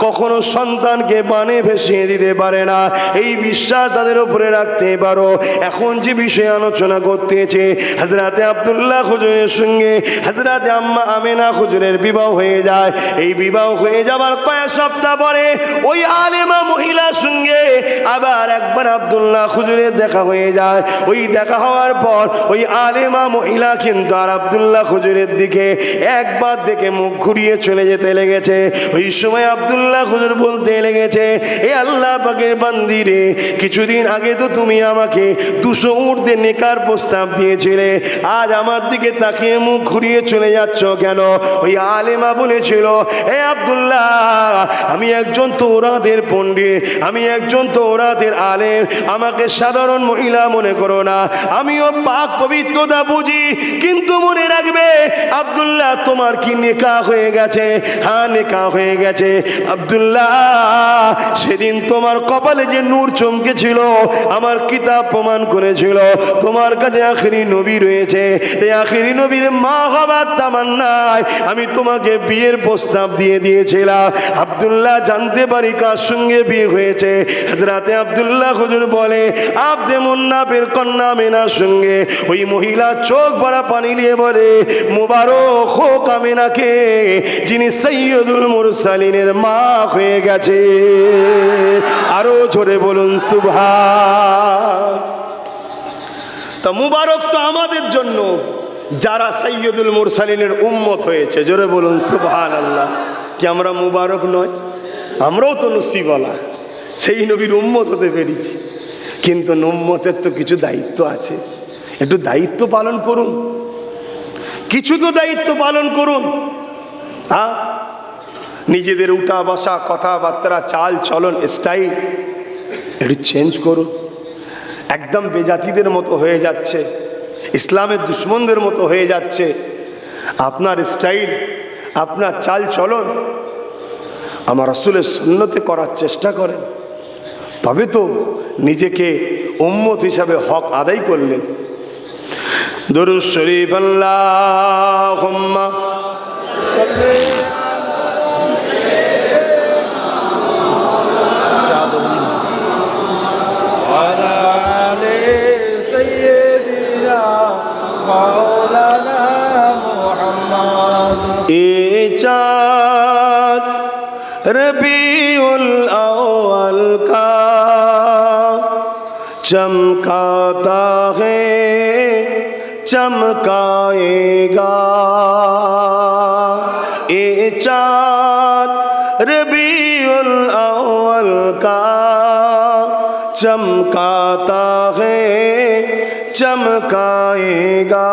[SPEAKER 1] কখনো সন্তানকে বানে ভেসিয়ে দিতে পারে না, এই বিশ্বাস তাদের উপরে রাখতে পারো। এখন যে বিষয়ে আলোচনা করতেছে, হযরতে আব্দুল্লাহ হুজুরের সঙ্গে হযরতে আম্মা আমেনা হুজুরের বিবাহ হয়ে যায়। এই বিবাহ হয়ে যাবার কয়েক সপ্তাহ পরে ওই আলেমা মহিলার সঙ্গে আবার একবার আব্দুল্লাহ হুজুরের দেখা হয়ে যায়। ওই দেখা হওয়ার পর ওই আলেমা মহিলা কিন্তু আর আব্দুল্লাহ হুজুরের দিকে একবার দেখে মুখ ঘুরিয়ে চলে যেতে লেগেছে। ওই সময় আব্দুল্লাহ হুজুর বলতে লেগেছে, এ আল্লাহ পাকের বান্দি রে, কিছুদিন আগে তো তুমি আমাকে 200 উর্দে নেকার প্রস্তাব দিয়েছিলে, আজ আমার দিকে তাকিয়ে মুখ ঘুরিয়ে চলে যাচ্ছ কেন? ওই আলেমা বলেছিল, এ আব্দুল্লাহ, আমি একজন তৌরাতের পণ্ডিত, আমি একজন তৌরাতের আলেম, আমাকে সাধারণ মহিলা মনে করো না, আমিও পাক পবিত্রতা বুঝি, কিন্তু মনে রাখবে আব্দুল্লাহ তোমার কি নেকা হয়ে গেছে? হ্যাঁ, নেকা হয়ে গেছে। আব্দুল্লাহ, সেদিন তোমার কপালে যে নূর চমকেছিল আমার কিতাব প্রমাণ করেছিল তোমার কাছে আখেরি নবী রয়েছে, এই আখেরি নবীর মা হবার তামান্নায় আমি তোমাকে বিয়ের প্রস্তাব দিয়ে দিয়েছিলাম। আব্দুল্লাহ জানতে পারি কার সঙ্গে বিয়ে হয়েছে। হযরতে আব্দুল্লাহ হুজুর বলে, আব্দে মুন্নাফের কন্যা আমেনার সঙ্গে। ওই মহিলা চোখ ভরা পানি নিয়ে বলে, মুবারক হোক আমেনাকে, যিনি সৈয়দুল মুরসালিনের মা হয়ে গেছে। আরো জোরে বলুন সুবহান। তা মুবারক তো আমাদের জন্য যারা সৈয়দুল মুরসালিনের উম্মত হয়েছে, জোরে বলুন সুবহানাল্লাহ। কি আমরা মুবারক নয়? আমরাও তো নসিবওয়ালা, সেই নবীর উম্মত হতে পেরেছি, কিন্তু উম্মতের তো কিছু দায়িত্ব আছে, একটু দায়িত্ব পালন করুন, কিছু তো দায়িত্ব পালন করুন। হ্যাঁ, নিজেদের উঠা বসা, কথাবার্তা, চাল চলন, স্টাইল একটু চেঞ্জ করুন। একদম বেজাতিদের মতো হয়ে যাচ্ছে, ইসলামের দুশ্মনদের মতো হয়ে যাচ্ছে আপনার স্টাইল, আপনার চাল চলন। আমার রাসূলের সুন্নতে করার চেষ্টা করেন, তবে তো নিজেকে উম্মত হিসাবে হক আদায় করলেন। দুরূদ শরীফ আল্লাহুম্মা रबीउल अव्वल का चमकाता है, चमकाएगा ये चाँद, रबीउल अव्वल का चमकाता है, चमकाएगा।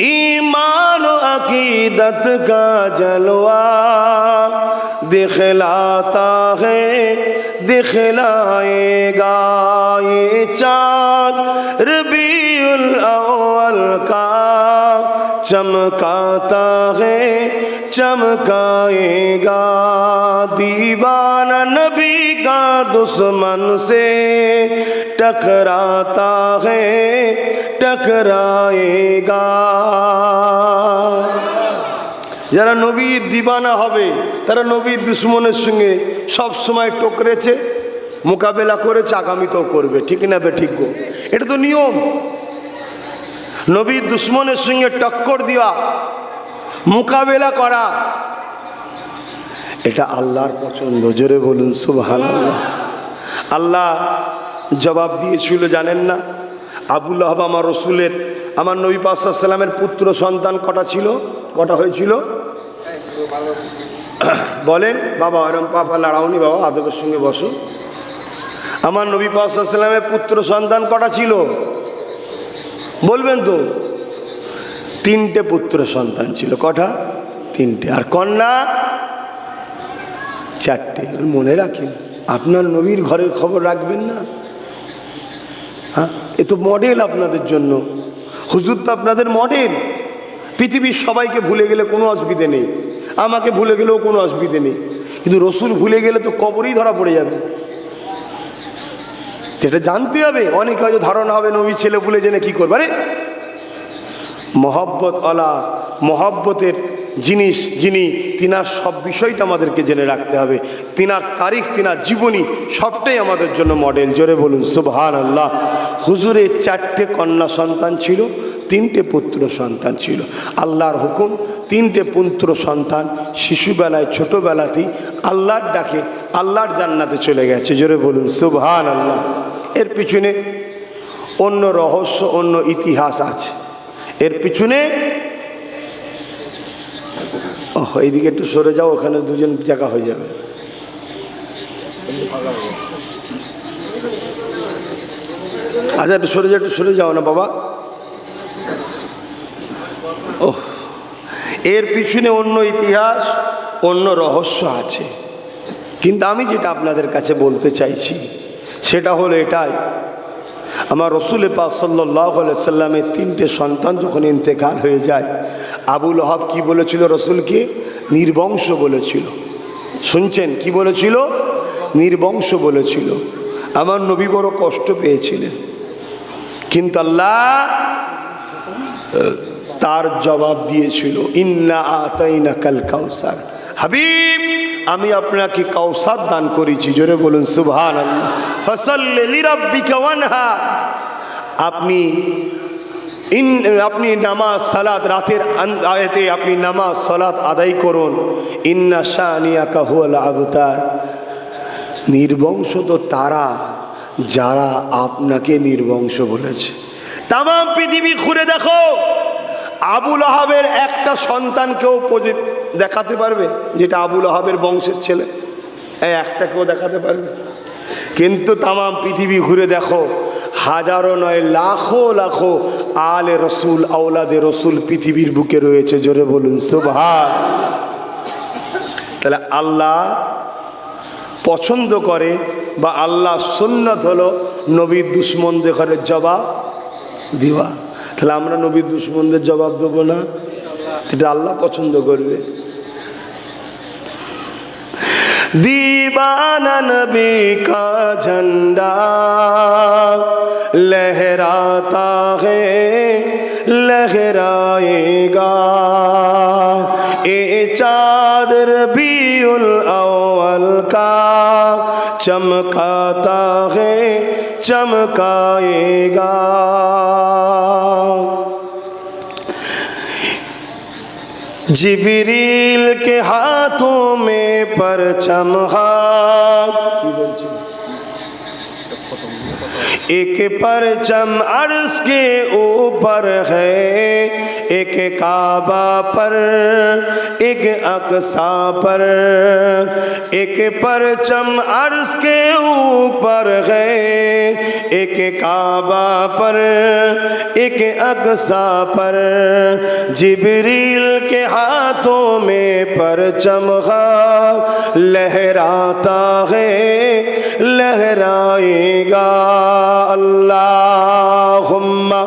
[SPEAKER 1] ईमान अकीदत का जलवा दिखलाता है, दिखलाएगा ये चाँद, रबीउल अव्वल का चमकाता है, चमकाएगा। दीवाना नबी का दुश्मन से टकराता है, टकराएगा। যারা নবীর দিবানা হবে তারা নবীর দুশ্মনের সঙ্গে সব সময় টকরেছে, মোকাবেলা করেছে, আগামীতেও করবে, ঠিক না বে ঠিক গো? এটা তো নিয়ম। নবীর দুশ্মনের সঙ্গে টক্কর দেওয়া, মোকাবেলা করা, এটা আল্লাহর পছন্দ। জোরে বলুন সুবহানাল্লাহ। আল্লাহ জবাব দিয়েছিল জানেন না? আবু লাহাব আমার রসুলের, আমার নবী পাক সাল্লাল্লাহু আলাইহি ওয়াসাল্লামের পুত্র সন্তান কটা ছিল? কটা হয়েছিল বলেন? বাবা এরম পাপা লড়াওনি, বাবা আদবের সঙ্গে বসো। আমার নবী পাক সাল্লাল্লাহু আলাইহি ওয়াসাল্লামের পুত্র সন্তান কটা ছিল বলবেন তো? 3টে পুত্র সন্তান ছিল। কটা? 3টে। আর কন্যা 4টে। মনে রাখেন, আপনার নবীর ঘরের খবর রাখবেন না? হ্যাঁ, এ তো মডেল আপনাদের জন্য। হুজুর তো আপনাদের মডেল। পৃথিবীর সবাইকে ভুলে গেলে কোনো অসুবিধে নেই, আমাকে ভুলে গেলেও কোনো অসুবিধে নেই, কিন্তু রসুল ভুলে গেলে তো কবরেই ধরা পড়ে যাবে। এটা জানতে হবে। অনেক হয়তো ধারণা হবে নবী ছেলে বলে জেনে কি করবে, আরে মহব্বত আলা মহব্বতের জিনিস যিনি, তিনার সব বিষয়টা আমাদেরকে জেনে রাখতে হবে। তিনার তারিখ, তিনার জীবনী সবটাই আমাদের জন্য মডেল। জোরে বলুন সুবহানাল্লাহ। হুজুরের 4টে কন্যা সন্তান ছিল, 3টে পুত্র সন্তান ছিল। আল্লাহর হুকুম, 3টে পুত্র সন্তান শিশুবেলায় ছোটোবেলাতেই আল্লাহর ডাকে আল্লাহর জান্নাতে চলে গেছে। জোরে বলুন সুবহানাল্লাহ। এর পিছনে অন্য রহস্য, অন্য ইতিহাস আছে। এর পিছনে এইদিকে একটু সরে যাও, ওখানে দুজন জায়গা হয়ে যাবে। আচ্ছা একটু সরে যাও, একটু সরে যাও না বাবা। এর পিছনে অন্য ইতিহাস, অন্য রহস্য আছে। কিন্তু আমি যেটা আপনাদের কাছে বলতে চাইছি সেটা হলো এটাই, আমার রসুল পাক সাল্লাল্লাহু আলাইহি সাল্লামের 3টে সন্তান যখন ইন্তেকাল হয়ে যায়, আবু লহাব কি বলেছিল রসুলকে? নির্বংশ বলেছিল। শুনছেন কি বলেছিল? নির্বংশ বলেছিল। আমার নবী বড় কষ্ট পেয়েছিলেন, কিন্তু আল্লাহ তার জবাব দিয়েছিল, ইন্না আতাইনাকাল কাউসার, হাবিব আমি আপনাকে কাউসার দান করেছি। জোরে বলুন সুবহানাল্লাহ। ফাসাল্লি লিরাব্বিকা ওয়ানহার, আপনি নামাজ সালাত, রাতের আয়াতে আপনি নামাজ সালাত আদায় করুন। ইন্না শানিয়াকা হুয়াল আবতার, নির্বংশ তো তারা যারা আপনাকে নির্বংশ বলেছে। তাম পৃথিবী ঘুরে দেখো, আবু লাহাবের একটা সন্তানকেও দেখাতে পারবে যেটা আবু লাহাবের বংশের ছেলে? একটা কেউ দেখাতে পারবে? কিন্তু তাম পৃথিবী ঘুরে দেখো, হাজারো নয় লাখো লাখো আলে রসুল, আওলাদে রসুল পৃথিবীর বুকে রয়েছে। জোরে বলুন সুবহানাল্লাহ। তাহলে আল্লাহ পছন্দ করে, বা আল্লাহ সুন্নত হলো নবীর দুশ্মনদের ঘরে জবাব দেওয়া। তাহলে আমরা নবীর দুশ্মনদের জবাব দেবো না? এটা আল্লাহ পছন্দ করবে। दीवाना नबी का झंडा लहराता है लहराएगा, ए चाँद रबीउल अव्वल का चमकाता है चमकाएगा। जिब्रील के हाथों में परचम एक परचम अर्श के ऊपर है, एक काबा पर एक अक्सा पर, एक परचम अर्श के ऊपर है, एक काबा पर एक अक्सा पर, जिब्रील के हाथों में परचम लहराता है लहराएगा। अल्लाहुम्मा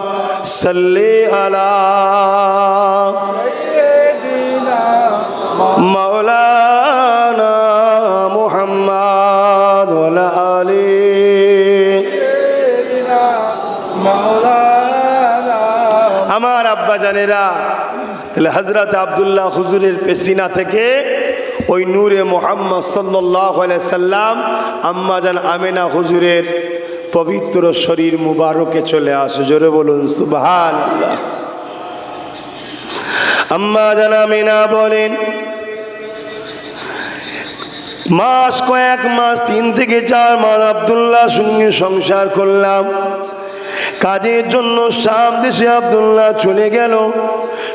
[SPEAKER 1] सल्ली अला मौलाना मुहम्मद वाला आली मौलाना। আমার আব্বা জানেরা, তাহলে হযরত আব্দুল্লাহ হুজুরের পেশিনা থেকে ওই নূরে মুহাম্মদ সাল্লাল্লাহু আলাইহি সাল্লাম আম্মা জান আমিনা হুজুরের পবিত্র শরীর মুবারকে চলে আসে। জোরে বলুন সুবহানাল্লাহ। আম্মা জান আমিনা বলেন, মাস কয়েক মাস 3 থেকে 4 মাস আব্দুল্লাহ সঙ্গে সংসার করলাম। কাজের জন্য শাম দেশে আব্দুল্লাহ চলে গেল।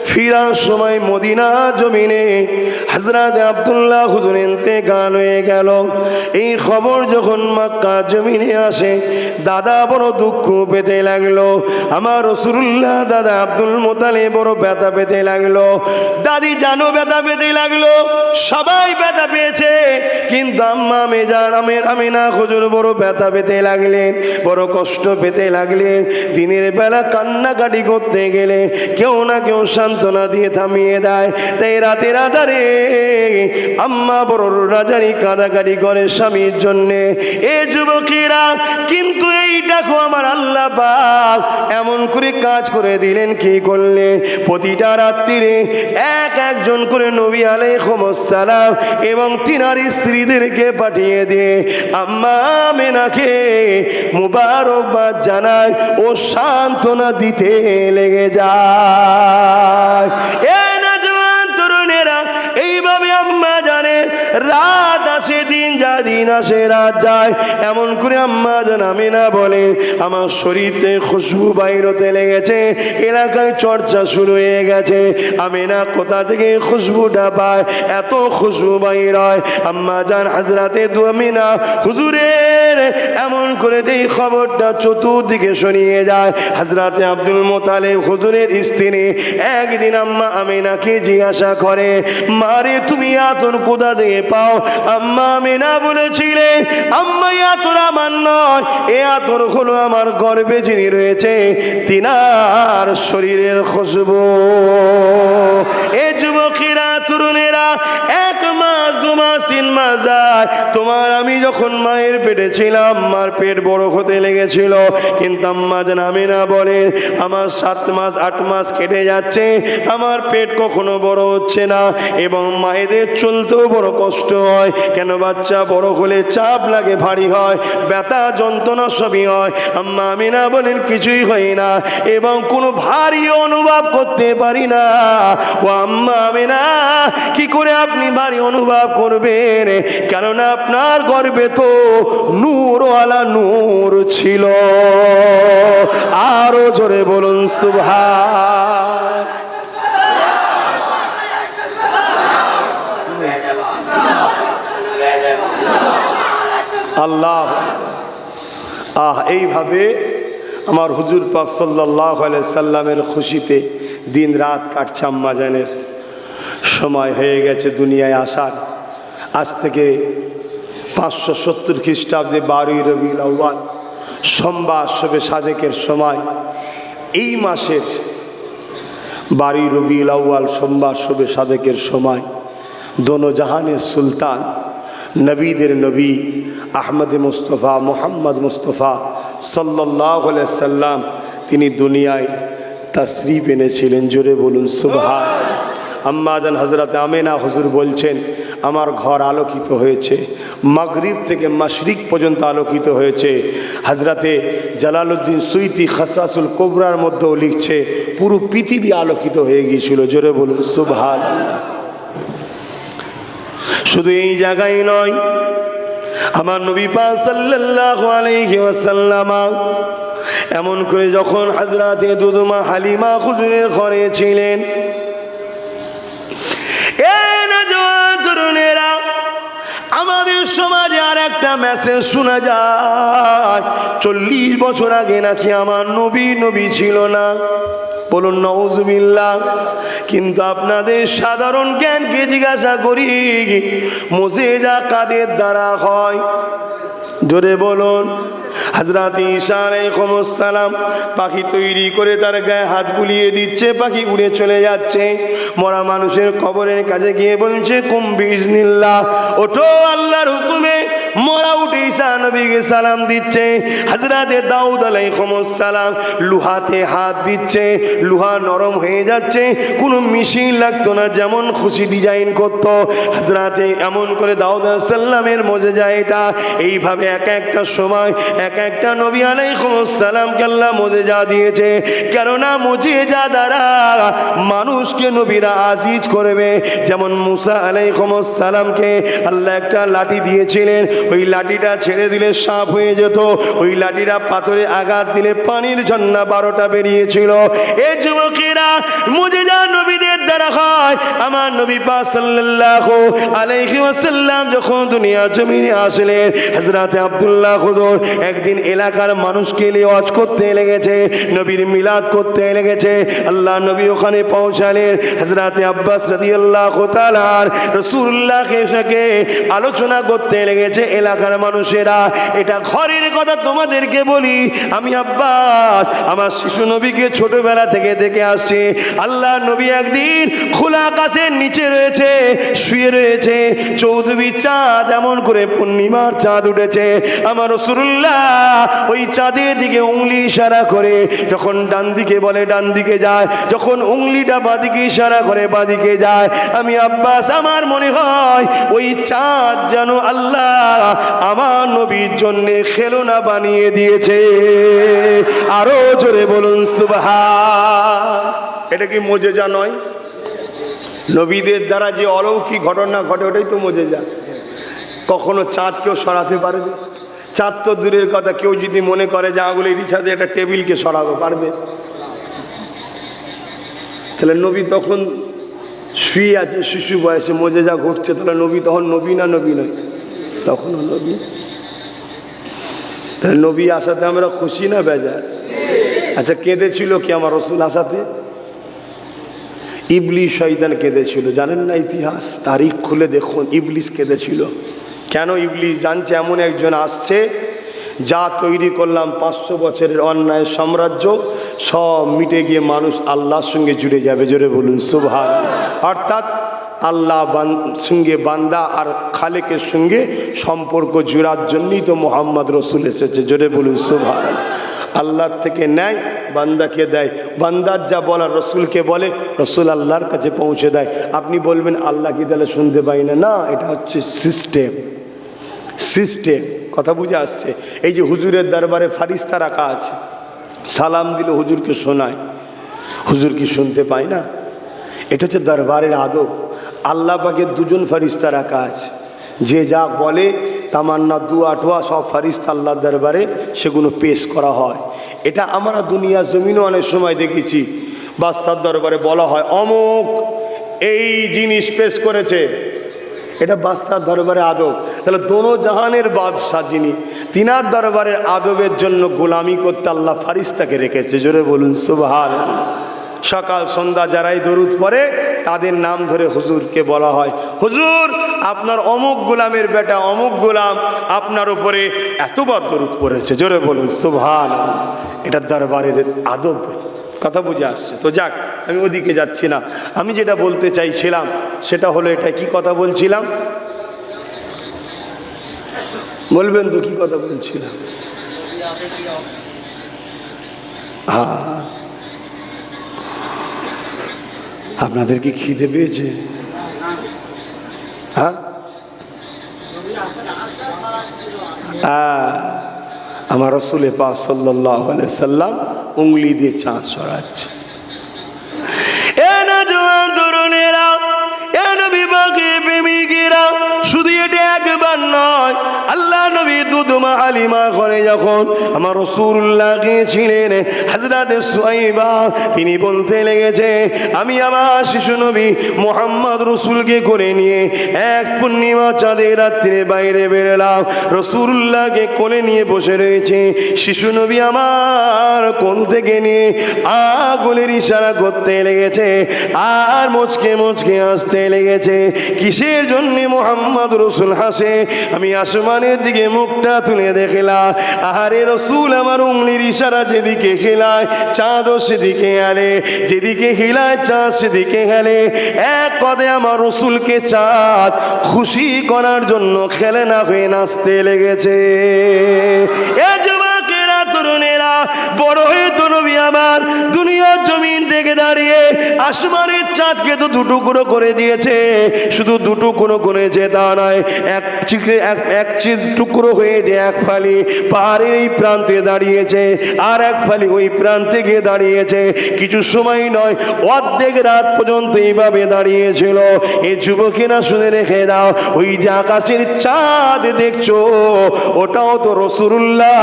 [SPEAKER 1] ফিরার সময় মদিনা জমিনে হযরত আব্দুল্লাহ হুজুর ইন্তেকাল হয়ে গেল। এই খবর যখন মক্কা জমিনে আসে, দাদা বড় দুঃখ পেতে লাগলো। আমার রাসূলুল্লাহ দাদা আব্দুল মুত্তালিব বড় ব্যথা পেতে লাগলো। দাদি জানো ব্যথা পেতে লাগলো। সবাই ব্যথা পেয়েছে, কিন্তু আম্মা মেজান আমিনা হুজুর বড় ব্যথা পেতে লাগলেন, বড় কষ্ট পেতে লাগলেন। দিনের বেলা কান্নাকাটি করতে গেলে কেউ না কেউ সান্ত্বনা দিয়ে থামিয়ে দেয়। তাই রাতের আধারে আম্মা বড় রাজারি কাঁদাকাটি করে স্বামীর জন্যে। এ যুবকেরা, কিন্তু এইটাকে আমার আল্লাহ পাক এমন করে কাজ করে দিলেন, কি করলেন? প্রতিটা রাত্রিরে একজন করে নবী আলাইহিস সালাম এবং তিনার স্ত্রীদেরকে পাঠিয়ে দিয়ে আম্মা আমেনাকে মুবারকবাদ জানায় ও সান্ত্বনা দিতে লেগে যায়। এ নওজোয়ান তরুণেরা, এইভাবে আম্মা জানেন রাত আসে দিন যায়, দিন আসে রাত যায়। এমন করে আম্মা জান আমিনা বলে আমার শরীরে খুশবু বাইর হতে লেগেছে, এলাকায় চর্চা শুরু হয়ে গেছে। আমিনা কোথা থেকে খুশবুটা পায়? এত খুশবু বাইর হয়। আম্মা জান হযরতে আমিনা হুজুরের এমন করে এই খবরটা চতুর্দিকে ছড়িয়ে যায়। হযরতে আব্দুল মুত্তালিব হুজুরের স্ত্রী একদিন আম্মা আমিনাকে জিজ্ঞাসা করে, মারে তুমি আতর কোথা থেকে পাও? আম্মা আমিনা বলেছিলেন, আম্মা আতর আমার নয়, এ আতর হলো আমার গর্ভে যিনি রয়েছে তিনার শরীরের খুশবু। এ যুবকেরা, তরুণেরা, 1 মাস 2 মাস 3 মাস যায়, তোমার আমি যখন মায়ের পেটে ছিলাম আমার পেট বড় হতে লেগেছিল, কিন্তু আম্মা জান আমিনা বলেন আমার 7 মাস 8 মাস কেটে যাচ্ছে, আমার পেট কখনো বড় হচ্ছে না এবং মায়েদের চলতেও বড় কষ্ট হয়। কেন? বাচ্চা বড় হলে চাপ লাগে, ভারী হয়, ব্যথা যন্ত্রণা সবই হয়। আম্মা আমিনা বলেন কিছুই হয় না এবং কোনো ভারী অনুভব করতে পারি না। ও আম্মা আমিনা, কি করে আপনি ভারী অনুভব করবেন? কেননা আপনার গর্ভে তো নূরওয়ালা নূর ছিল। আরো জোরে বলুন সুবহান। আল্লাহ। এইভাবে আমার হুজুর পাক সাল্লাল্লাহু আলাইহি সাল্লামের খুশিতে দিন রাত কাটছে। আম্মা জানের সময় হয়ে গেছে দুনিয়ায় আসার। আজ থেকে 570 খ্রিস্টাব্দে 12ই রবিউল আউয়াল সোমবার শবে সাদেকের সময়, এই মাসের 12ই রবিউল আউয়াল সোমবার শবে সাদেকের সময় দোনো জাহানের সুলতান নবীদের নবী আহমদ মুস্তফা মোহাম্মদ মুস্তফা সাল্লাল্লাহু আলাইহি সাল্লাম তিনি দুনিয়ায় তাশরীফ এনেছিলেন। জোরে বলুন সুবহান। আম্মা জান হযরত আমিনা হুজুর বলছেন আমার ঘর আলোকিত হয়েছে, মাগরিব থেকে মাশরিক পর্যন্ত আলোকিত হয়েছে। হযরতে জালালউদ্দিন সুয়ুতি খাসাসুল কুবরার মধ্যেও লিখছে পুরো পৃথিবী আলোকিত হয়ে গিয়েছিল। জোরে বলুন সুবহানাল্লাহ। শুধু এই জায়গায় নয়, আমার নবী পাক সাল্লাল্লাহু আলাইহি ওয়াসাল্লাম এমন করে যখন হযরতে দুদমা হালিমা হুজুরের ঘরে ছিলেন, তরুণেরা, আমাদের সমাজে আর একটা মেসেজ শোনা যায়, 40 বছর আগে নাকি আমার নবী ছিল না। বলুন নাউজুবিল্লাহ। কিন্তু আপনাদের সাধারণ জ্ঞানকে জিজ্ঞাসা করি, মুজিজা কাদের দ্বারা হয়? জোরে বলুন। হযরত ঈসা আলাইহিস সালাম পাখি তৈরি করে তার গায়ে হাত বুলিয়ে দিচ্ছে, পাখি উড়ে চলে যাচ্ছে। মরা মানুষের কবরের কাছে গিয়ে বলছে কুম বিইজনিল্লাহ, ওঠো আল্লাহর হুকুমে। মরা উঠে ঈসা নবীকে সালাম দিচ্ছে। হযরত দাউদ আলাইহিস সালাম লোহাতে হাত দিচ্ছে, লোহা নরম হয়ে যাচ্ছে, কোনো মেশিন লাগতো না, যেমন খুশি ডিজাইন করত। হযরতে এমন করে দাউদ আলাইহিস সালামের মুজিজা এটা। এইভাবে একটা সময় একটা নবী আলাইহিস সালামকে আল্লাহ মুজিজা দিয়েছে। কেননা মুজিজা দ্বারা মানুষকে নবীরা আজিজ করবে। যেমন মুসা আলাইহিস সালামকে আল্লাহ একটা লাঠি দিয়েছিলেন, ওই লাঠিটা ছেড়ে দিলে সাপ হয়ে যেত, ওই লাঠিটা পাথরে আঘাত দিলে পানির ঝর্ণা 12টা বেরিয়েছিল। এই যুবকেরা, মুজিজা নবীদের দ্বারা হয়। আমার নবী পাক সাল্লাল্লাহু আলাইহি ওয়াসাল্লাম যখন দুনিয়া জমিনে আসলেন, হযরত আব্দুল্লাহ হুজুর একদিন এলাকার মানুষকে নিয়ে ওয়াজ করতে লেগেছে, নবীর মিলাদ করতে লেগেছে। আল্লাহ নবী ওখানে পৌঁছালেন। হযরত আব্বাস রাদিয়াল্লাহু তাআলা রাসূলুল্লাহকে সাথে আলোচনা করতে লেগেছে এলাকার মানুষেরা। এটা ঘরের কথা তোমাদেরকে বলি, আমি আব্বাস আমার শিশু নবীকে ছোটবেলা থেকে দেখে আসছি। আল্লাহ নবী একদিন খোলা আকাশের নিচে রয়েছে, শুয়ে রয়েছে, চৌদ্দবী চাঁদ এমন করে পূর্ণিমার চাঁদ উঠেছে। আমার রাসূলুল্লাহ ওই চাঁদের দিকে উংলি ইশারা করে যখন ডান দিকে বলে ডান দিকে যায়, যখন উংলিটা বাঁদিকে ইশারা করে বাঁদিকে যায়। আমি আব্বাস আমার মনে হয় ওই চাঁদ যেন আল্লাহ আমার নবীর জন্য খেলনা বানিয়ে দিয়েছে। আরো জোরে বলুন সুবহান। এটা কি মুজিজা নয়? নবীদের দ্বারা যে অলৌকিক ঘটনা ঘটে ওটাই তো মুজিজা। কখনো চাঁদ কেউ সরাতে পারবে? চাঁদ তো দূরের কথা, কেউ যদি মনে করে যে আগুলের ইচ্ছাতে একটা টেবিলকে সরাবো, পারবে? তাহলে নবী তখন শুয়ে আছে শিশু বয়সে, মুজিজা ঘটছে, তাহলে নবী তখন নবী না নবী নয়? তখনও নবী। তাহলে নবী আসাতে আমরা খুশি না বেজার? আচ্ছা, কেঁদেছিল কি আমার রাসূল আসাতে? ইবলিস শয়তান কেঁদেছিল, জানেন না ইতিহাস? তারিখ খুলে দেখুন, ইবলিস কেঁদেছিল। কেন? ইবলিস জানছে এমন একজন আসছে যা তৈরি করলাম 500 বছরের অন্যায় সাম্রাজ্য সব মিটে গিয়ে মানুষ আল্লাহর সঙ্গে জুড়ে যাবে। জোরে বলুন সুবহানাল্লাহ। অর্থাৎ আল্লাহ সঙ্গে বান্দা আর খালেকের সঙ্গে সম্পর্ক জোড়ার জন্যই তো মোহাম্মদ রসুল এসেছে। জোরে বলুন সুবহানাল্লাহ। আল্লাহর থেকে নেয়, বান্দাকে দেয়, বান্দার যা বলার রসুলকে বলে, রসুল আল্লাহর কাছে পৌঁছে দেয়। আপনি বলবেন আল্লাহ কি তাহলে শুনতে পাই না? না, এটা হচ্ছে সিস্টেম। সিস্টেম কথা বুঝে আসছে। এই যে হুজুরের দরবারে ফারিস্তা রাখা আছে, সালাম দিলে হুজুরকে শোনায়, হুজুর কি শুনতে পায় না? এটা হচ্ছে দরবারের আদব। আল্লাহ পাকের দুজন ফারিস্তা রাখা আছে, যে যা বলে তামান্না দুয়া টোয়া সব ফারিস্তা আল্লাহর দরবারে সেগুলো পেশ করা হয়। এটা আমরা দুনিয়া জমিনও অনেক সময় দেখেছি, বাদশার দরবারে বলা হয় অমুক এই জিনিস পেশ করেছে, এটা বাদশার দরবারে আদব। তাহলে দোনো জাহানের বাদশাহ যিনি, তিনার দরবারের আদবের জন্য গোলামি করতে আল্লাহ ফারিস্তাকে রেখেছে। জোরে বলুন সুবহানাল্লাহ। সকাল সন্ধ্যা যারাই দরুদ পড়ে তাদের নাম ধরে হুজুরকে বলা হয়, হুজুর আপনার অমুক গোলামের বেটা অমুক গোলাম আপনার উপরে এতবার দরুদ পড়েছে। জোরে বলুন সুবহানাল্লাহ। এটা দরবারের আদব। কথা বুঝে আসছে তো? যাক, আমি ওদিকে যাচ্ছি না। আমি যেটা বলতে চাইছিলাম সেটা হলো এটা। কি কথা বলছিলাম বলবেন তো? কি কথা বলছিলাম? হ্যাঁ, আপনাদের কি খিদে পেয়েছে? হ্যাঁ, আমার রাসূল পাক সাল্লাল্লাহু আলাইহি সাল্লাম উংলি দিয়ে চাঁদ সরাচ্ছে। এ নওজোয়ান তরুণেরা, এ নবী পাকের প্রেমিকেরা, শুধু এটা একবার নয়, আল্লাহ নবী দুধমা হালিমা করে যখন আমার রাসূলুল্লাহ গিয়েছিলেন, হযরত সুহাইবা তিনি বলতে লেগেছে, আমি আমার শিশু নবী মুহাম্মদ রাসূলকে করে নিয়ে এক পূর্ণিমা চাঁদের রাত্রে বাইরে বেরোলাম। রাসূলুল্লাহকে কোলে নিয়ে বসে রয়েছে শিশু নবী আমার কোল থেকে নিয়ে আগুলের ইশারা করতে লেগেছে আর মুচকে মুচকে আসতে লেগেছে। কিসের জন্য মুহাম্মদ রাসূল হাসে? আমি আসমানের দিকে মুখটা তুলে দেখলাম, আহারে রাসূল আমার উংলির ইশারা যেদিকে খেলায় চাঁদও সেদিকে গেলে, যেদিকে হিলায় চাঁদ সেদিকে গেলে। এক পদে আমার রাসূলকে চাঁদ খুশি করার জন্য খেলনা হয়ে নাচতে লেগেছে। এ যুবকেরা, তরুণেরা, বড় হয়ে তো নবী আমার দুনিয়ার জমিন থেকে দাঁড়িয়ে আসমানের চাঁদকে তো দুটুকরো করে দিয়েছে। শুধু দুটুকরো করেছে তা নয়, এক টুকরো হয়ে যে এক ফালি পাহাড়ের এই প্রান্তে দাঁড়িয়েছে আর এক ফালি ওই প্রান্তে গিয়ে দাঁড়িয়েছে। কিছু সময় নয়, অর্ধেক রাত পর্যন্ত এইভাবে দাঁড়িয়েছিল। এই যুবকেরা শুনে রেখে দাও, ওই যে আকাশের চাঁদ দেখছো ওটাও তো রাসূলুল্লাহ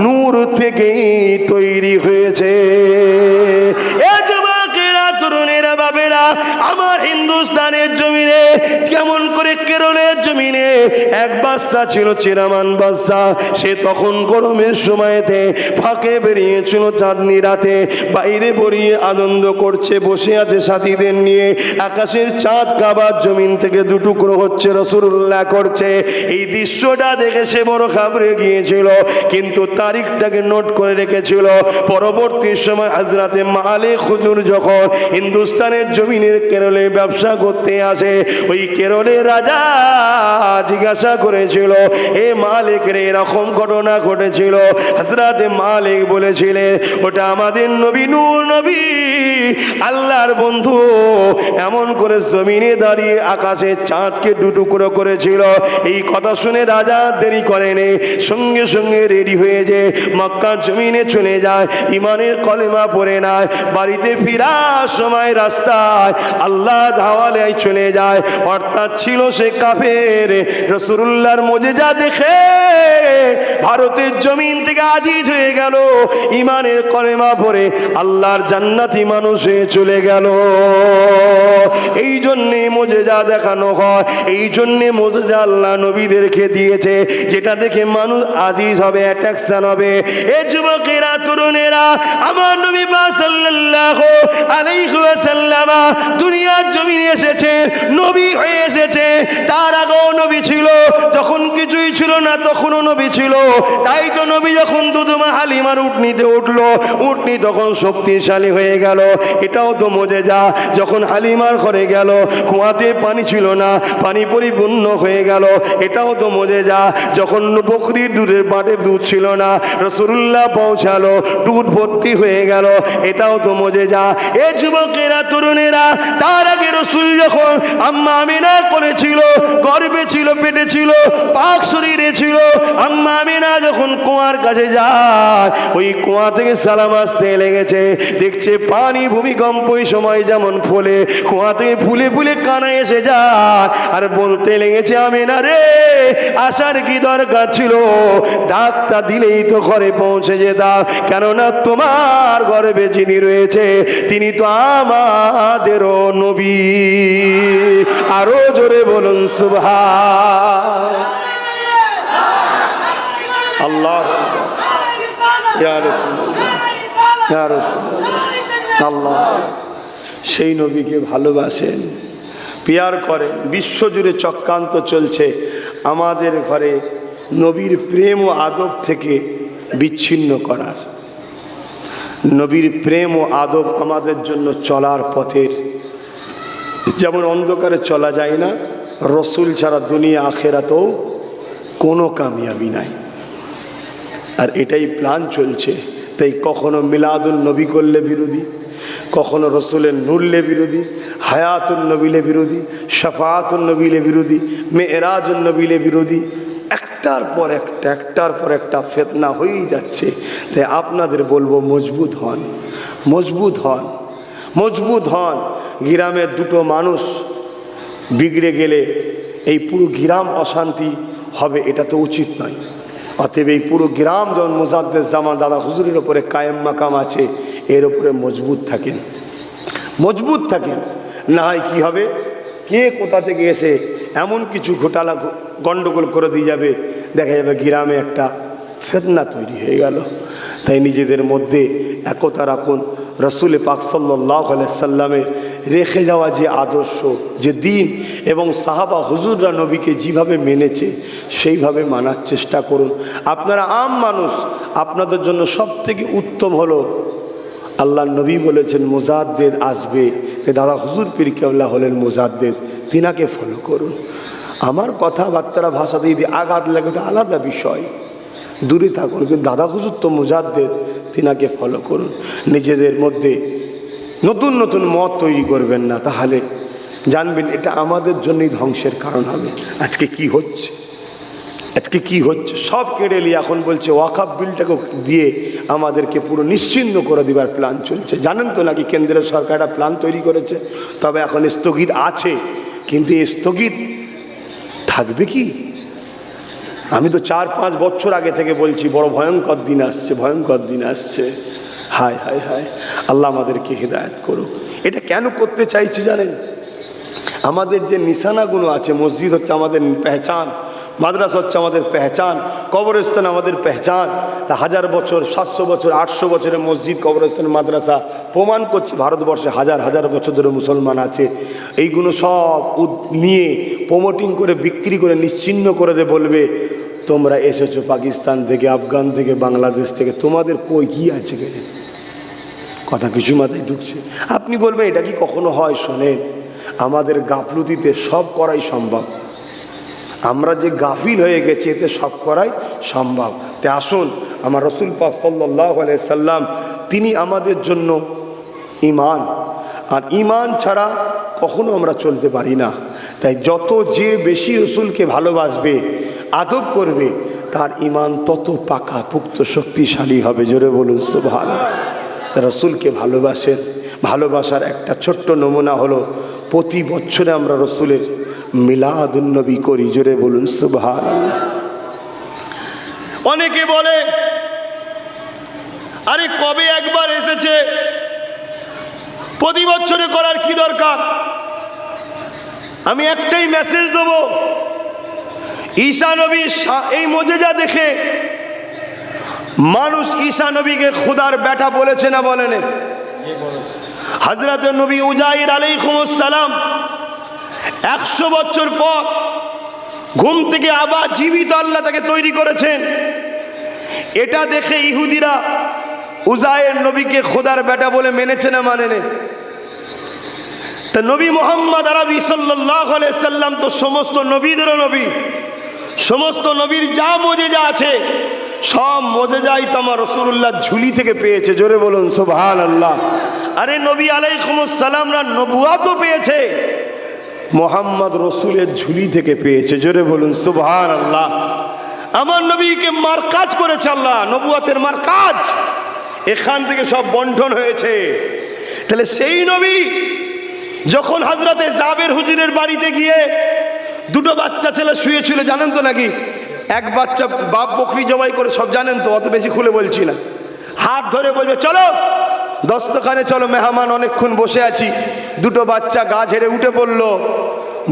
[SPEAKER 1] নূর থেকেই তৈরি হয়েছে। এ যুবকেরা, তরুণেরা, বাবেরা, এক বাচ্চা ছিল চিরামান বাচ্চা, সে তখন গরমের সময়তে ফাঁকে বেরিয়েছিল চাঁদনি রাতে, বাইরে বেরিয়ে আনন্দ করছে, বসে আছে সাথীদের নিয়ে, আকাশের চাঁদ কাবার জমিন থেকে দুটুকরো হচ্ছে, রাসূলুল্লাহ করছে। এই দৃশ্যটা দেখে সে বড় ঘাবড়ে গিয়েছিল, কিন্তু তারিখটাকে নোট করে রেখেছিল। পরবর্তী সময় হযরতে মালিক হুজুর যখন হিন্দুস্তানের জমিনের কেরলে ব্যবসা করতে আসে, ওই কেরলের রাজা জিজ্ঞাসা করেছিল, এ মালিক রে, এরকম ঘটনা ঘটেছিল। হযরতে মালিক বলেছিলেন, ওটা আমাদের নবী নূহ নবী, আল্লাহর বন্ধু, এমন করে জমিনে দাঁড়িয়ে আকাশের চাঁদকে দুটুকরো করেছিল। এই কথা শুনে রাজা দেরি করেনি, সঙ্গে সঙ্গে রেডি হয়ে যে মক্কার জমিনে চলে যায়, ইমানের কলেমা পড়ে নেয়। বাড়িতে ফিরার সময় রাস্তায় আল্লাহ হাওয়ালে চলে যায়, অর্থাৎ ছিল সে কাফের। রাসূলুল্লাহর মুজিজা দেখে ভারতের জমিন থেকে আজিজ হয়ে গেল, ইমানের কলেমা পড়ে আল্লাহর জান্নাতি মানুষ হয়ে চলে গেল। এই জন্যে মুজিজা দেখানো হয়, এই জন্যে মুজিজা আল্লাহ নবীদেরকে দিয়েছে, যেটা দেখে মানুষ আজিজ হবে, অ্যাট্রাকশন হবে। এ যুবকেরা, তরুণেরা, আমার নবী পাক সাল্লাল্লাহু আলাইহি ওয়াসাল্লাম দুনিয়ার জমিনে এসেছে, নবী হয়ে এসেছে। তার আগেও নবী ছিল, যখন কিছুই ছিল না তখনও নবী ছিল। তাই তো নবী যখন দুধমা হালিমার উটনিতে উঠলো, উটনি তখন শক্তিশালী হয়ে গেল, এটাও তো মুজিজা। যখন হালিমার ঘরে গেল, কুয়াতে পানি ছিল না, পানি পরিপূর্ণ হয়ে গেল, এটাও তো মুজিজা। যখন বকরির দুধের পাটে দুধ ছিল না, রাসূলুল্লাহ পৌঁছালো, দুধ ভর্তি হয়ে গেল, এটাও তো মুজিজা। এ যুবকেরা, তরুণেরা, তার আগে রাসূল যখন আম্মা আমিনা করেছিল, গর্ভে ছিল, পেটে ছিল, পাক শরীরে ছিল, আম্মা আমিনা যখন কুয়ার কাছে যায়, ওই কুয়া থেকে সালাম আসতে লেগেছে, দেখছে পানি ভূমিকম্প সময় যেমন ফলে, কুয়া থেকে ফুলে ফুলে কানা এসে যায়, আর বলতে লেগেছে, আমিনা রে, আসার কি দরকার ছিল, ডাকটা দিলেই তো ঘরে পৌঁছে যেতাম, কেননা তোমার গর্ভে যিনি রয়েছে তিনি তো আমাদেরও নবী। আরো জোরে বলুন সুবহান আল্লাহ। আল্লাহ সেই নবীকে ভালোবাসেন, পিয়ার করেন। বিশ্বজুড়ে চক্রান্ত চলছে আমাদের ঘরে নবীর প্রেম ও আদব থেকে বিচ্ছিন্ন করার। নবীর প্রেম ও আদব আমাদের জন্য চলার পথের, যেমন অন্ধকারে চলা যায় না, রসুল ছাড়া দুনিয়া আখেরাতেও কোনো কামিয়াবি নাই। আর এটাই প্ল্যান চলছে। তাই কখনো মিলাদুল নবী করলে বিরোধী, কখনো রসুলের নূরলে বিরোধী, হায়াতুল নবীলে বিরোধী, শাফাআতুল নবীলে বিরোধী, মেরাজুল নবীলে বিরোধী, একটার পর একটা ফিতনা হয়েই যাচ্ছে। তাই আপনাদের বলবো, মজবুত হন, মজবুত হন, মজবুত হন। গ্রামের দুটো মানুষ বিগড়ে গেলে এই পুরো গ্রাম অশান্তি হবে, এটা তো উচিত নয়। অতএব এই পুরো গ্রাম যেমন মুজাদ্দেদ জামান দাদা হুজুরের ওপরে কায়েম মাকাম আছে, এর ওপরে মজবুত থাকেন, মজবুত থাকেন। না হয় কী হবে, কে কোথা থেকে এসে এমন কিছু ঘোটালা গণ্ডগোল করে দিয়ে যাবে, দেখা যাবে গ্রামে একটা ফিতনা তৈরি হয়ে গেল। তাই নিজেদের মধ্যে একতা রাখুন। রসুল পাক সাল্লাল্লাহু আলাইহি সাল্লামের রেখে যাওয়া যে আদর্শ, যে দিন, এবং সাহাবা হুজুররা নবীকে যেভাবে মেনেছে সেইভাবে মানার চেষ্টা করুন। আপনারা আম মানুষ, আপনাদের জন্য সবথেকে উত্তম হলো, আল্লাহর নবী বলেছেন মুজাদ্দেদ আসবে, তাই দাদা হুজুর পীর কেবলা হলেন মুজাদ্দেদ, তিনাকে ফলো করুন। আমার কথাবার্তারা ভাষাতে যদি আঘাত লাগে ওটা আলাদা বিষয়, দূরে থাকুন, কিন্তু দাদা হুজুর তো মুজাদ্দেদ, তিনাকে ফলো করুন। নিজেদের মধ্যে নতুন নতুন মত তৈরি করবেন না, তাহলে জানবেন এটা আমাদের জন্যই ধ্বংসের কারণ হবে। আজকে কি হচ্ছে, আজকে কি হচ্ছে, সব কেড়ে নিয়ে এখন বলছে ওয়াকফ বিলটাকে দিয়ে আমাদেরকে পুরো নিশ্চিহ্ন করে দেবার প্ল্যান চলছে। জানেন তো নাকি কেন্দ্রের সরকার একটা প্ল্যান তৈরি করেছে, তবে এখন স্থগিত আছে, কিন্তু এই স্থগিত থাকবে কি? আমি তো 4-5 বছর আগে থেকে বলছি বড় ভয়ঙ্কর দিন আসছে, ভয়ঙ্কর দিন আসছে। হায় হায় হায়, আল্লাহ আমাদেরকে হিদায়াত করুক। এটা কেন করতে চাইছি জানেন? আমাদের যে নিশানাগুলো আছে, মসজিদ হচ্ছে আমাদের পেহচান, মাদ্রাসা হচ্ছে আমাদের পেহচান, কবরস্থান আমাদের পেহচান। তা 1000 বছর, 700 বছর, 800 বছরের মসজিদ, কবরস্থান, মাদ্রাসা প্রমাণ করছে ভারতবর্ষে হাজার হাজার বছর ধরে মুসলমান আছে। এইগুলো সব নিয়ে প্রমোটিং করে বিক্রি করে নিশ্চিহ্ন করে দে, বলবে তোমরা এসেছো পাকিস্তান থেকে, আফগান থেকে, বাংলাদেশ থেকে, তোমাদের কই কি আছে গেলে কথা কিছু মাথায় ঢুকছে। আপনি বলবেন এটা কি কখনো হয়? শোনেন, আমাদের গাফলুতিতে সব করাই সম্ভব। আমরা যে গাফিল হয়ে গেছি এতে সব করাই সম্ভব। তে আসুন, আমার রসুল পাক সাল্লাল্লাহু আলাইহি সাল্লাম তিনি আমাদের জন্য ঈমান, আর ঈমান ছাড়া কখনো আমরা চলতে পারি না। তাই যত যে বেশি রসুলকে ভালোবাসবে, আদব করবে, তার ঈমান তত পাকা পুক্ত শক্তিশালী হবে। জোরে বলুন সুবহানাল্লাহ। তা রসুলকে ভালোবাসেন। ভালোবাসার একটা ছোট্ট নমুনা হলো প্রতি বছরে আমরা রসুলের মিলাদুন নবী করি। জোরে বলুন সুবহানাল্লাহ। অনেকে বলে আরে কবে একবার এসেছে, প্রতি বছরে করার কি দরকার? আমি একটাই মেসেজ দেব, ঈসা নবী এই মুজিজা দেখে মানুষ ঈসা নবীকে খুদার বেটা বলেছে না বলেন? হযরত নবী উজাইর আলাইহিস সালাম 100 বছর পর ঘুম থেকে আবার জীবিত আল্লাহ তাকে তৈরি করেছেন। এটা দেখে ইহুদিরা উজাইর নবীকে খোদার বেটা বলে মেনেছে না মানেনি? তা নবী মুহাম্মদ আরবি সাল্লাল্লাহু আলাইহি সাল্লাম তো সমস্ত নবীদেরও নবী, সমস্ত নবীর যা মুজিজা আছে সব মুজিজাই তো আমার রাসূলুল্লাহ ঝুলি থেকে পেয়েছে। জোরে বলুন সুবহানাল্লাহ। আরে নবী আলাইহিস সালামরা নবুয়াতও পেয়েছে, মোহাম্মদ রসুলের ঝুলি থেকে পেয়েছে। জোরে বলুন সুবহানাল্লাহ। আমার নবীকে মারকাজ করেছে আল্লাহ, নবুয়াতের মারকাজ, এখান থেকে সব বন্টন হয়েছে। তাহলে সেই নবী যখন হযরতে জাবের হুজুরের বাড়িতে গিয়ে দুটো বাচ্চা ছেলে শুয়েছিল, জানেন তো নাকি? এক বাচ্চা বাপ বকরি জবাই করে, সব জানেন তো, অত বেশি খুলে বলছি না। হাত ধরে বলবে চলো দস্তখানে চলো, মেহমান অনেকক্ষণ বসে আছি। দুটো বাচ্চা গা ঝেড়ে উঠে পড়ল,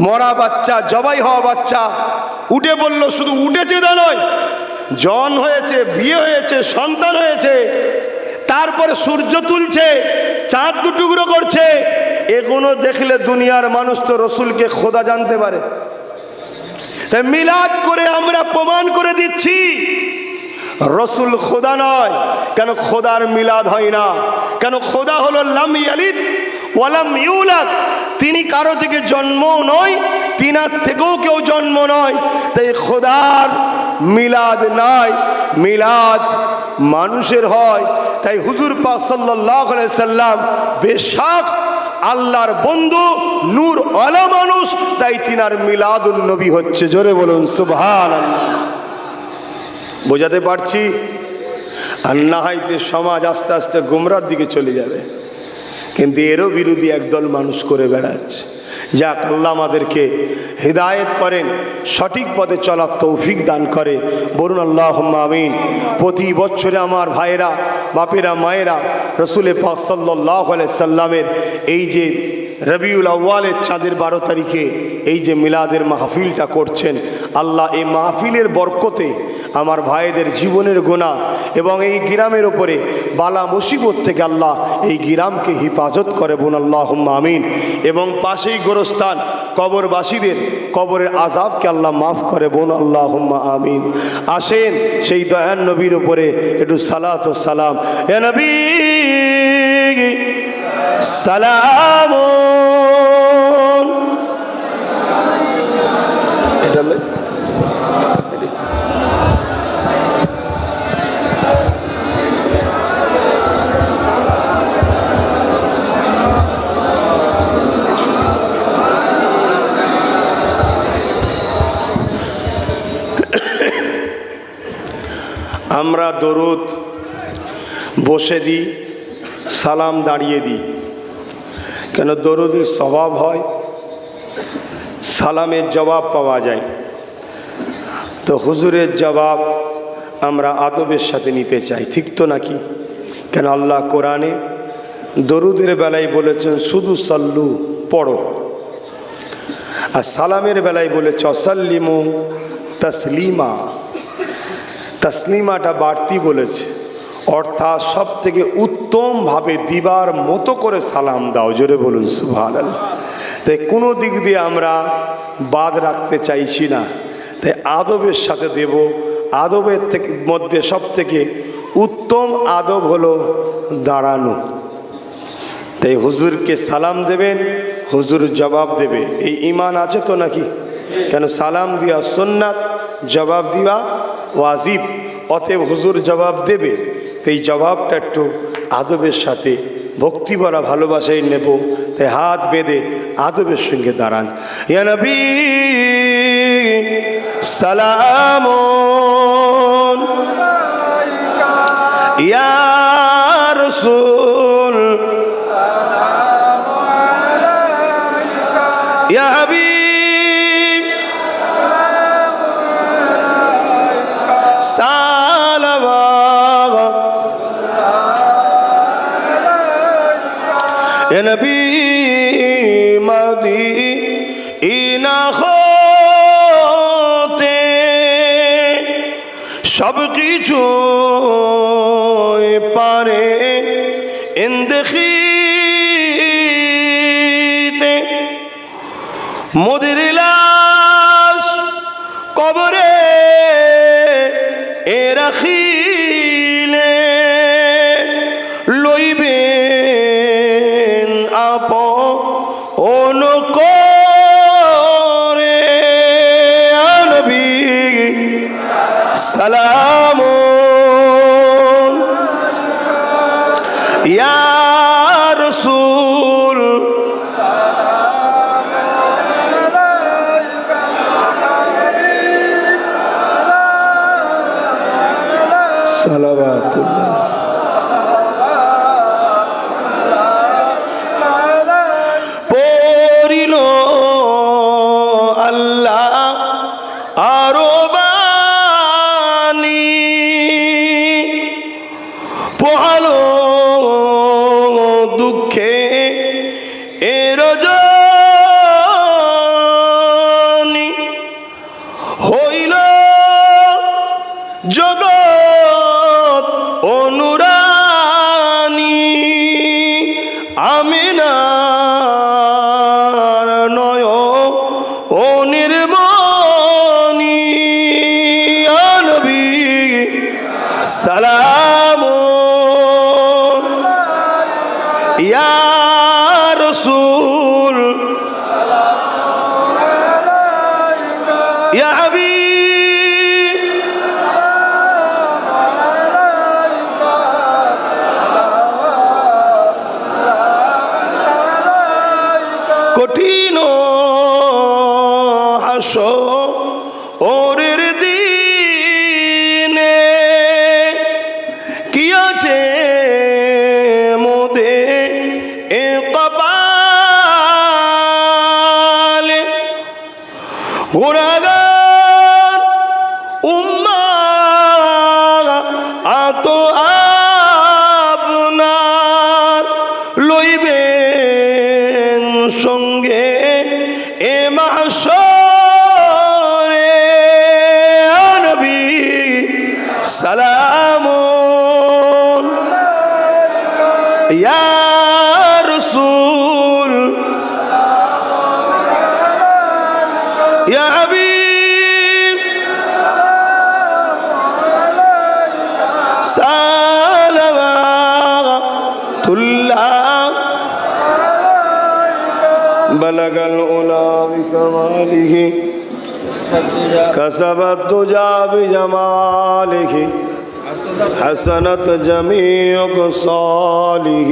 [SPEAKER 1] মরা বাচ্চা, জবাই হওয়া বাচ্চা উঠে পড়ল। শুধু উঠেছে তা নয়, জন হয়েছে, বিয়ে হয়েছে, সন্তান হয়েছে। তারপরে সূর্য তুলছে, চাঁদ দুটুকরো করছে। এগুলো দেখলে দুনিয়ার মানুষ তো রসুলকে খোদা জানতে পারে। তাই মিলাদ করে আমরা প্রমাণ করে দিচ্ছি রসুল খোদা নয়। কেন খোদার মিলাদ হয় না? কেন খোদা হলো লাম ইয়ালিদ ওয়া লাম ইউলাদ, তিনি কারো থেকে জন্ম নয়, তিনার থেকেও কেউ জন্ম নয়। তাই খোদার মিলাদ নাই, মিলাদ মানুষের হয়। তাই হুজুর পাক সাল্লাল্লাহু আলাইহি সাল্লাম বেশক আল্লাহর বন্ধু, নূর আলা মানুষ, তাই তিনার মিলাদুন নবী হচ্ছে। জোরে বলুন সুবহানাল্লাহ। বোঝাতে পারছি? আর না হয়তো সমাজ আস্তে আস্তে গুমরার দিকে চলে যাবে, কিন্তু এরও বিরোধী একদল মানুষ করে বেড়াচ্ছে। যাক, আল্লাহ আমাদেরকে হিদায়েত করেন, সঠিক পথে চলার তৌফিক দান করে। বলুন আল্লাহুম্মা আমিন। প্রতি বছরে আমার ভাইয়েরা, বাপেরা, মায়েরা রসুল পাক সাল্লাল্লাহু আলাইহি সাল্লামের এই যে রবিউল আউয়ালের চাঁদের 12 তারিখে এই যে মিলাদের মাহফিলটা করছেন, আল্লাহ এই মাহফিলের বরকতে আমার ভাইদের জীবনের গুনাহ এবং এই গ্রামের উপরে বালা মুসিবত থেকে আল্লাহ এই গ্রামকে হিফাজত করে। বোন আল্লাহুম্মা আমিন। এবং পাশেই গোরস্থান কবরবাসীদের কবরের আযাবকে আল্লাহ মাফ করে। বোন আল্লাহুম্মা আমিন। আসেন সেই দয়ার নবীর উপরে একটু সালাত ও সালাম। এ নবী সালাম। আমরা দরুদ বসে দিই, সালাম দাঁড়িয়ে দিই। কেন? দরুদের স্বভাব হয়, সালামের জবাব পাওয়া যায়। তো হুজুরের জবাব আমরা আদবের সাথে নিতে চাই, ঠিক তো নাকি? কেন আল্লাহ কোরআনে দরুদের বেলায় বলেছেন শুধু সাল্লু পড়ো, আর সালামের বেলায় বলেছে অসাল্লিমু তসলিমা, তসলিমাটা বাড়তি বলেছে, অর্থাৎ সব থেকে উত্তমভাবে দিবার মতো করে সালাম দাও। জোরে বলুন সুবহানাল্লাহ। তাই কোনো দিক দিয়ে আমরা বাদ রাখতে চাইছি না, তাই আদবের সাথে দেব। আদবের থেকে মধ্যে সব থেকে উত্তম আদব হলো দাঁড়ানো। তাই হুজুরকে সালাম দেবেন, হুজুর জবাব দেবে। এই ঈমান আছে তো নাকি? কেন সালাম দিয়া সুন্নাত, জবাব দেওয়া ওয়াজিব, অতএব হুজুর জবাব দেবে। তো এই জবাবটা একটু আদবের সাথে ভক্তি ভরা ভালোবাসায় নেব। তাই হাত বেঁধে আদবের সঙ্গে দাঁড়ান। ইয়া নবী সালামুন, ইয়া রাসূল ইয়া হাবিব সালাওয়াত ইয়া নবী মদিনা হতে সব কিছু পারে ইন্দেখিতে, মোদের লাশ কবরে এ রাখিলে লইবেন আপন করে। নবী সালামুন, ইয়া রাসূল সালাওয়াতুল্লাহ। পড়িল আল্লাহ আরো বাণী, পোহালো দুঃখে এর রজনী, হইল জগৎ অনুরানী, আমিনার নয়নের মণি। নবী সালামুন, ইয়া রাসূল ইয়া হাবিব কঠিন হাসরের দিনে কি আছে মোদের এ কপালে, গুনাহগার উম্মাহ আত আপনার লইবেন সঙ্গে এ মাহশরে। নবী সালামুন, ইয়া রাসূল ইয়া হাবিব সালাওয়াতুল্লাহ। বলগল উলা বিকমালিহি কসবত দুজা বিজমালিহি حسنت جميع صالح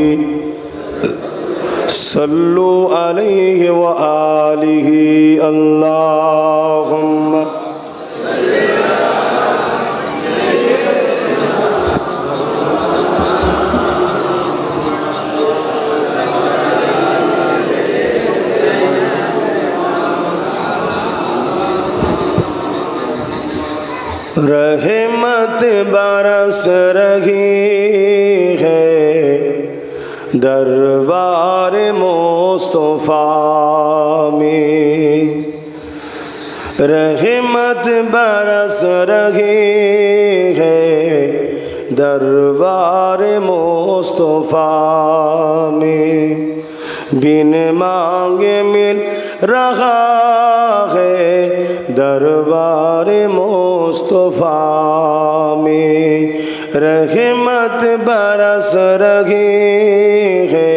[SPEAKER 1] صلوا عليه وآله اللهم रहमत बरस रही है दरबार मुस्तफा में, रहमत बरस रही है दरबार मुस्तफा में, बिन मांगे मिल रहा है दरबार मुस्तफा में। रहमत बरस रही है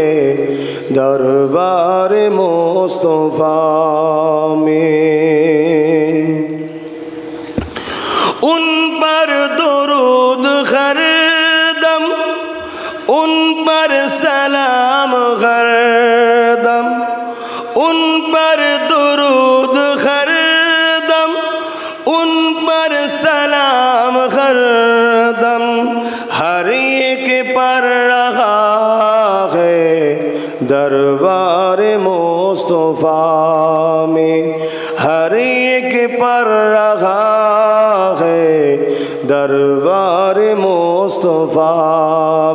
[SPEAKER 1] दरबार मुस्तफा में। उन पर दुरूद हरदम, उन पर सलाम हरदम, उन पर दुरूद हरदम, उन पर सलाम हरदम, हर एक पर रहा है दरबार मुस्तफा में, हर एक पर रहा है दरबार मुस्तफा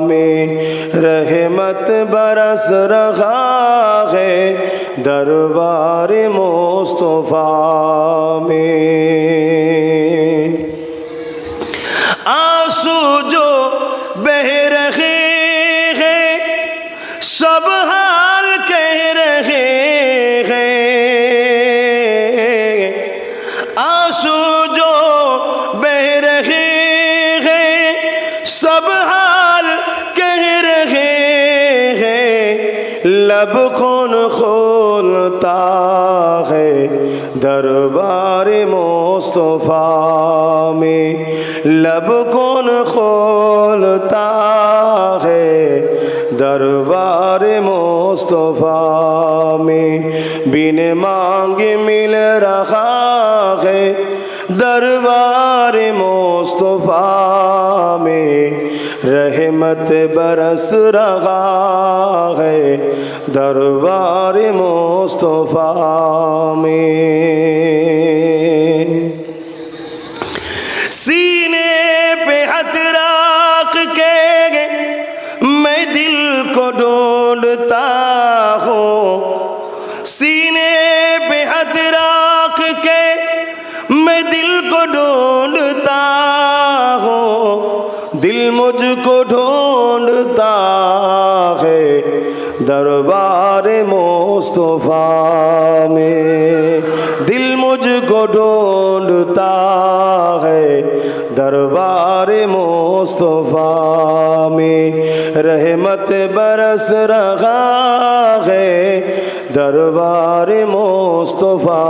[SPEAKER 1] में। रहमत बरस रहा है दरबार मुस्तफा में। आंसू जो बह रहे हैं सब हाल कह रहे हैं, आंसू जो बह रहे हैं सब हाल कह रहे हैं। लब कौन खोलता है दरबार मुस्तफा में, लब कौन खोलता है दरबार मुस्तफा में। बिन मांगे मिल रहा है दरबार मुस्तफा में। रहमत बरस रहा है दरबार मुस्तफा में। सीने पे हाथ रख के मैं दिल को ढूंढता हूँ, सीने पे हाथ रख के मैं दिल को ढूंढता हूँ, दिल मुझको ढूंढता है दरबार मुस्तफा में। दिल मुझको ढूंढता है दरबार मुस्तफा में। रहमत बरस रहा है दरबार मुस्तफा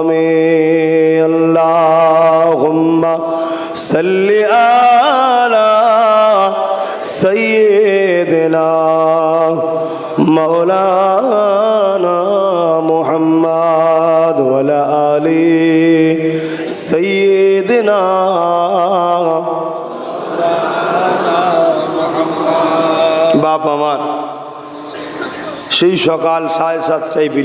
[SPEAKER 1] में। अल्लाहुम्मा सल्ली अला सय्यिदिना मौलाना मुहम्मद वला आली सय्यिदिना। बाप আমার সেই সকাল 7:30টায়